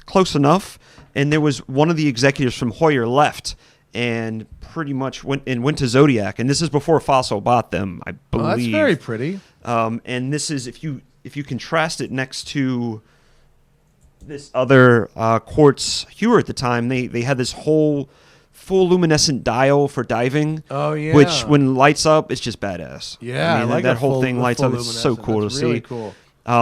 close enough. And there was one of the executives from Heuer left and pretty much went to Zodiac. And this is before Fossil bought them, I believe. Well, that's very pretty. And this is, if you contrast it next to this other quartz Heuer at the time, they had this whole full luminescent dial for diving. Oh, yeah. Which when lights up, it's just badass. Yeah, I mean, I like that whole thing the lights full up. It's so luminescent. cool That's to really see. Cool.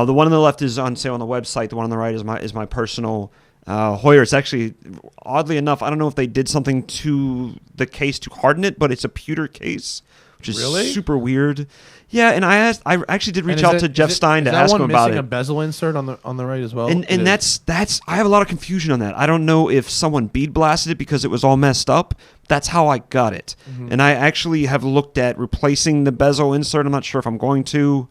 The one on the left is on sale on the website. The one on the right is my personal Heuer. It's actually, oddly enough, I don't know if they did something to the case to harden it, but it's a pewter case, which is Really? super weird. Yeah, and I actually did reach And out is to it- Jeff is it- Stein is to that ask one him about missing it. a bezel insert on the right as well. And It is. that's I have a lot of confusion on that. I don't know if someone bead blasted it because it was all messed up. That's how I got it. And I actually have looked at replacing the bezel insert. I'm not sure if I'm going to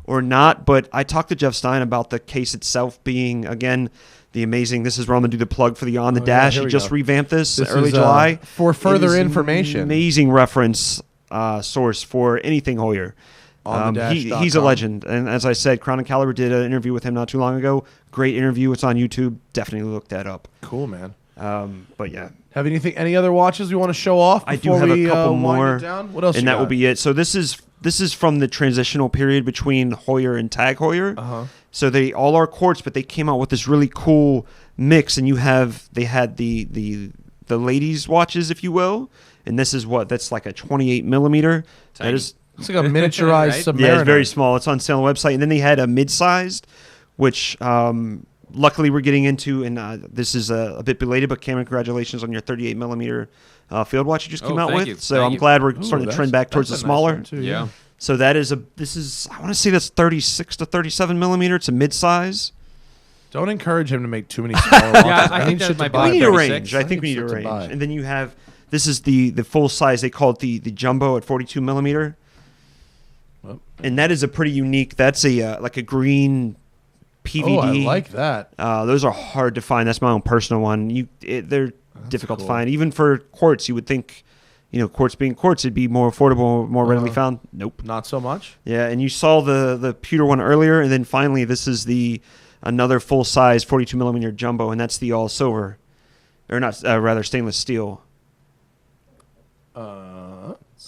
or not, but I talked to Jeff Stein about the case itself being, again, the amazing. This is where I'm going to do the plug for the On the Dash. here He we just go. revamped this early is, July. for further It is information. an amazing reference source for anything Heuer. He's a onthedash.com. legend. And as I said, Grande Carrera did an interview with him not too long ago. Great interview. It's on YouTube. Definitely look that up. Cool, man. But yeah. Have any other watches we want to show off? I do before have we, a couple wind more. it down? What else? And you that got? will be it. So this is from the transitional period between Heuer and Tag Heuer. Uh-huh. So they all are quartz, but they came out with this really cool mix. And they had the ladies' watches, if you will. And this is that's like a 28 millimeter. Tiny. That is. It's like a miniaturized Right? Submariner. Yeah, it's very small. It's on sale on the website. And then they had a mid-sized, which luckily we're getting into. And this is a bit belated, but Cameron, congratulations on your 38 millimeter field watch you just came out thank with. you. So Thank I'm you. glad we're Ooh, starting to that's- trend back towards the that's a nice smaller. one, too, Yeah. So this is I want to say that's 36 to 37 millimeter. It's a mid-size. Don't encourage him to make too many smaller watches. Yeah, I think need that shit to might be buy. We need a 36. range. I think we need a shit to range. buy. And then you have this is the full size. They call it the jumbo at 42 millimeter. Well, And that is a pretty unique. That's a like a green PVD. Oh, I like that. Those are hard to find. That's my own personal one. They're difficult to cool. find. Even for quartz, you would think, quartz being quartz, it'd be more affordable, more readily Uh-huh. found. Nope. Not so much. Yeah, and you saw the pewter one earlier, and then finally this is another full size 42 millimeter jumbo, and that's the all silver, or not rather stainless steel.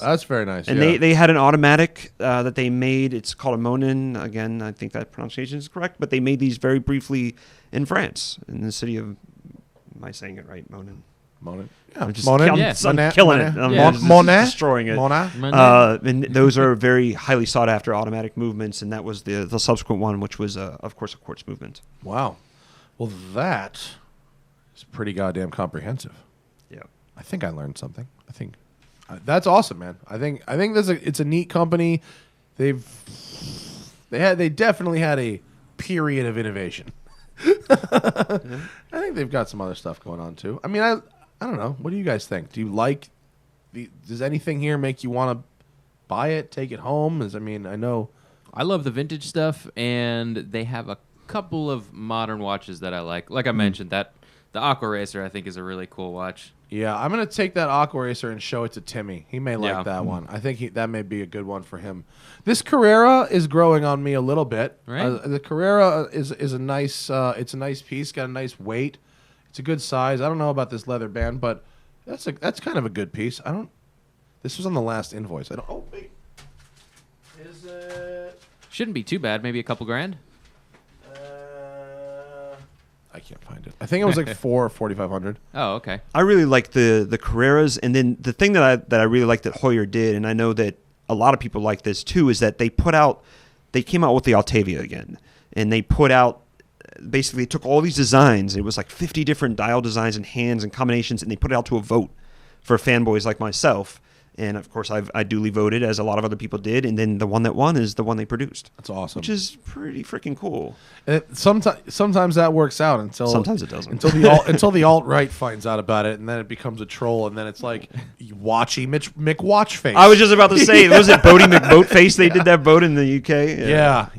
That's very nice. And yeah. they had an automatic that they made. It's called a Monin. Again, I think that pronunciation is correct, but they made these very briefly in France, in the city of. Am I saying it right, Monin? Monin. I'm just Monin. I'm, Yeah. I'm Monin. killing it. Monin. I'm Yeah. just Monin. destroying it. Mona. And those are very highly sought after automatic movements, and that was the subsequent one, which was of course a quartz movement. Wow. Well, that is pretty goddamn comprehensive. Yeah. I think I learned something. I think that's awesome, man. I think it's a neat company. They definitely had a period of innovation. I think they've got some other stuff going on too. I mean, I don't know. What do you guys think? Do you like does anything here make you want to buy it, take it home? I know. I love the vintage stuff, and they have a couple of modern watches that I like. Like I mentioned, that the Aqua Racer I think is a really cool watch. Yeah, I'm gonna take that Aqua Racer and show it to Timmy. He may like Yeah. that one. I think that may be a good one for him. This Carrera is growing on me a little bit. Right. The Carrera is a nice. It's a nice piece. Got a nice weight. It's a good size. I don't know about this leather band, but that's kind of a good piece. This was on the last invoice. Oh wait, is it? Shouldn't be too bad. Maybe a couple grand. I can't find it. I think it was like 4,500. Oh, okay. I really like the Carreras, and then the thing that I really like that Heuer did, and I know that a lot of people like this too, is that they came out with the Octavia again, and they put out basically took all these designs. It was like 50 different dial designs and hands and combinations, and they put it out to a vote for fanboys like myself. And of course, I duly voted, as a lot of other people did, and then the one that won is the one they produced. That's awesome. Which is pretty freaking cool. Sometimes that works out until Sometimes it doesn't. until the alt right finds out about it, and then it becomes a troll, and then it's like Watchy Mick Watchface. I was just about to say, was it Bodie McBoatface? They did that boat in the UK. Yeah.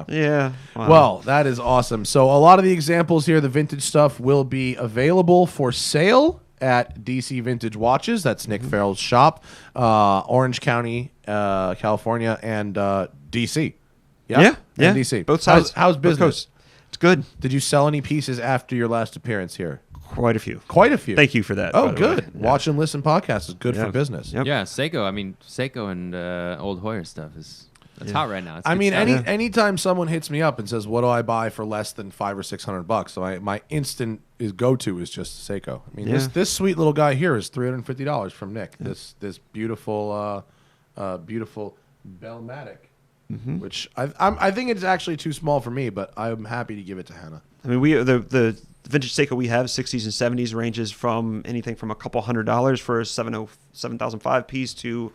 Yeah. Wow. Well, that is awesome. So a lot of the examples here, the vintage stuff, will be available for sale at DC Vintage Watches. That's Nick Farrell's shop, Orange County, California, and DC. Yeah. And DC. Both sides. How's Both business? coasts. It's good. Did you sell any pieces after your last appearance here? Quite a few. Quite a few. Thank you for that. Oh, by the way. good. Yeah. Watch and listen podcast is good Yeah. for business. Yep. Yeah, Seiko. Seiko and old Heuer stuff that's hot right now. It's I good mean, stuff. anytime someone hits me up and says, "What do I buy for less than $500 or $600?" So my instant go to is just Seiko. I mean, Yeah. this sweet little guy here is $350 from Nick. Yeah. This beautiful beautiful Bell Matic, which I think it's actually too small for me, but I'm happy to give it to Hannah. I mean, the vintage Seiko we have, 60s and 70s, ranges from anything from a couple $100s for a 7005 piece to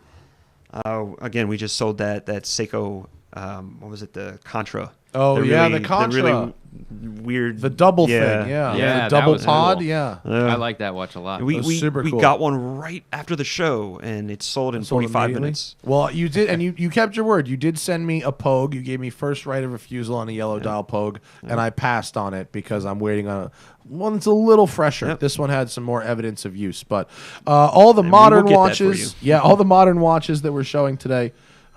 Again, we just sold that Seiko. What was it? The Contra. Oh, the Contra. The really weird. The double thing, yeah. Yeah, The double that was pod, cool. yeah. I like that watch a lot. We super cool. got one right after the show, and it sold in 45 minutes. Well, you did, and you kept your word. You did send me a Pogue. You gave me first right of refusal on a yellow dial Pogue, and I passed on it because I'm waiting on one that's a little fresher. Yep. This one had some more evidence of use. But all the modern watches, all the modern watches that we're showing today,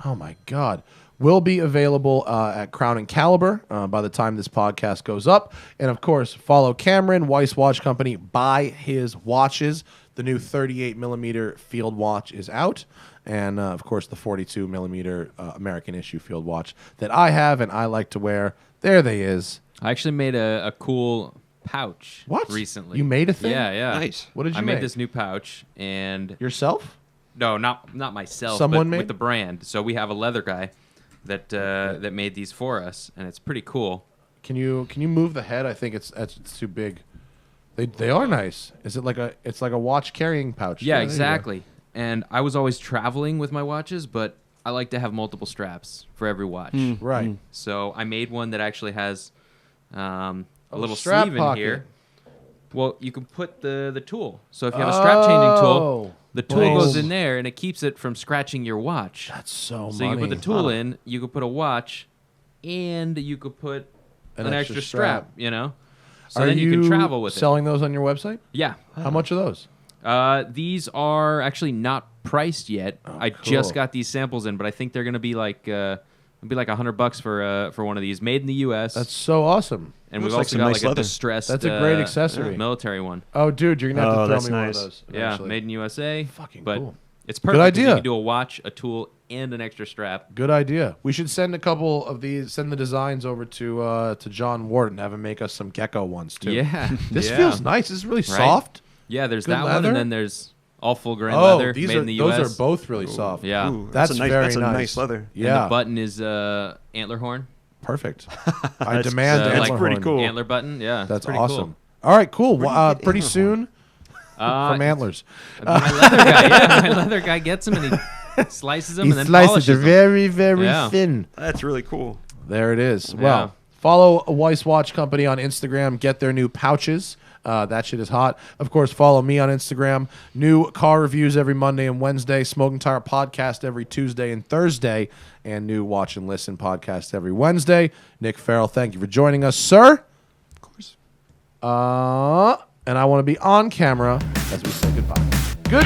oh my God, will be available at Crown & Caliber by the time this podcast goes up. And, of course, follow Cameron, Weiss Watch Company, buy his watches. The new 38mm field watch is out. And, of course, the 42mm American issue field watch that I have and I like to wear. There they is. I actually made a cool pouch recently. You made a thing? Yeah. Nice. What did you I make? made this new pouch. And Yourself? no, not myself, Someone but made? with the brand. So we have a leather guy that made these for us, and it's pretty cool. Can you move the head? I think it's too big. They are nice. Is it it's like a watch carrying pouch? Yeah, exactly. And I was always traveling with my watches, but I like to have multiple straps for every watch. Right. So I made one that actually has a little strap sleeve pocket. in here. Well, you can put the tool. So if you have a strap changing tool, the tool goes in there and it keeps it from scratching your watch. That's so So you can put the tool in, you could put a watch, and you could put an extra strap, So then you can travel with it. Selling those on your website? Yeah. How much are those? These are actually not priced yet. I just got these samples in, but I think they're going to be like $100 for one of these, made in the U.S. That's so awesome. And we've Looks like also some got nice like a leather. distressed. That's a great accessory. Military one. Oh, dude, you're gonna have to throw that's me one of nice. those. Yeah, eventually. made in USA. Fucking but cool. It's perfect. 'cause idea. You can do a watch, a tool, and an extra strap. Good idea. We should send a couple of these. Send the designs over to John Ward and have him make us some gecko ones too. Yeah. This yeah. feels nice. This is really soft. Yeah, there's Good that one, leather? and then there's all full grain Oh, leather these made are in the US. those are both really soft. Yeah. Ooh, That's a nice, very that's a nice. nice leather. Yeah, And the button is antler horn. perfect. I demand that's antler pretty horn. cool. Antler button. Yeah. That's pretty awesome. All right, cool. Where do you get Pretty antler soon Cool. from antlers. My leather guy. Yeah, my leather guy gets them and he slices them and then polishes them. very, very Yeah. thin. That's really cool. There it is. Yeah. Well, follow Weiss Watch Company on Instagram. Get their new pouches. That shit is hot. Of course, follow me on Instagram. New car reviews every Monday and Wednesday. Smoking Tire podcast every Tuesday and Thursday. And new Watch and Listen podcast every Wednesday. Nick Farrell, thank you for joining us, sir. Of course. And I want to be on camera as we say goodbye. Good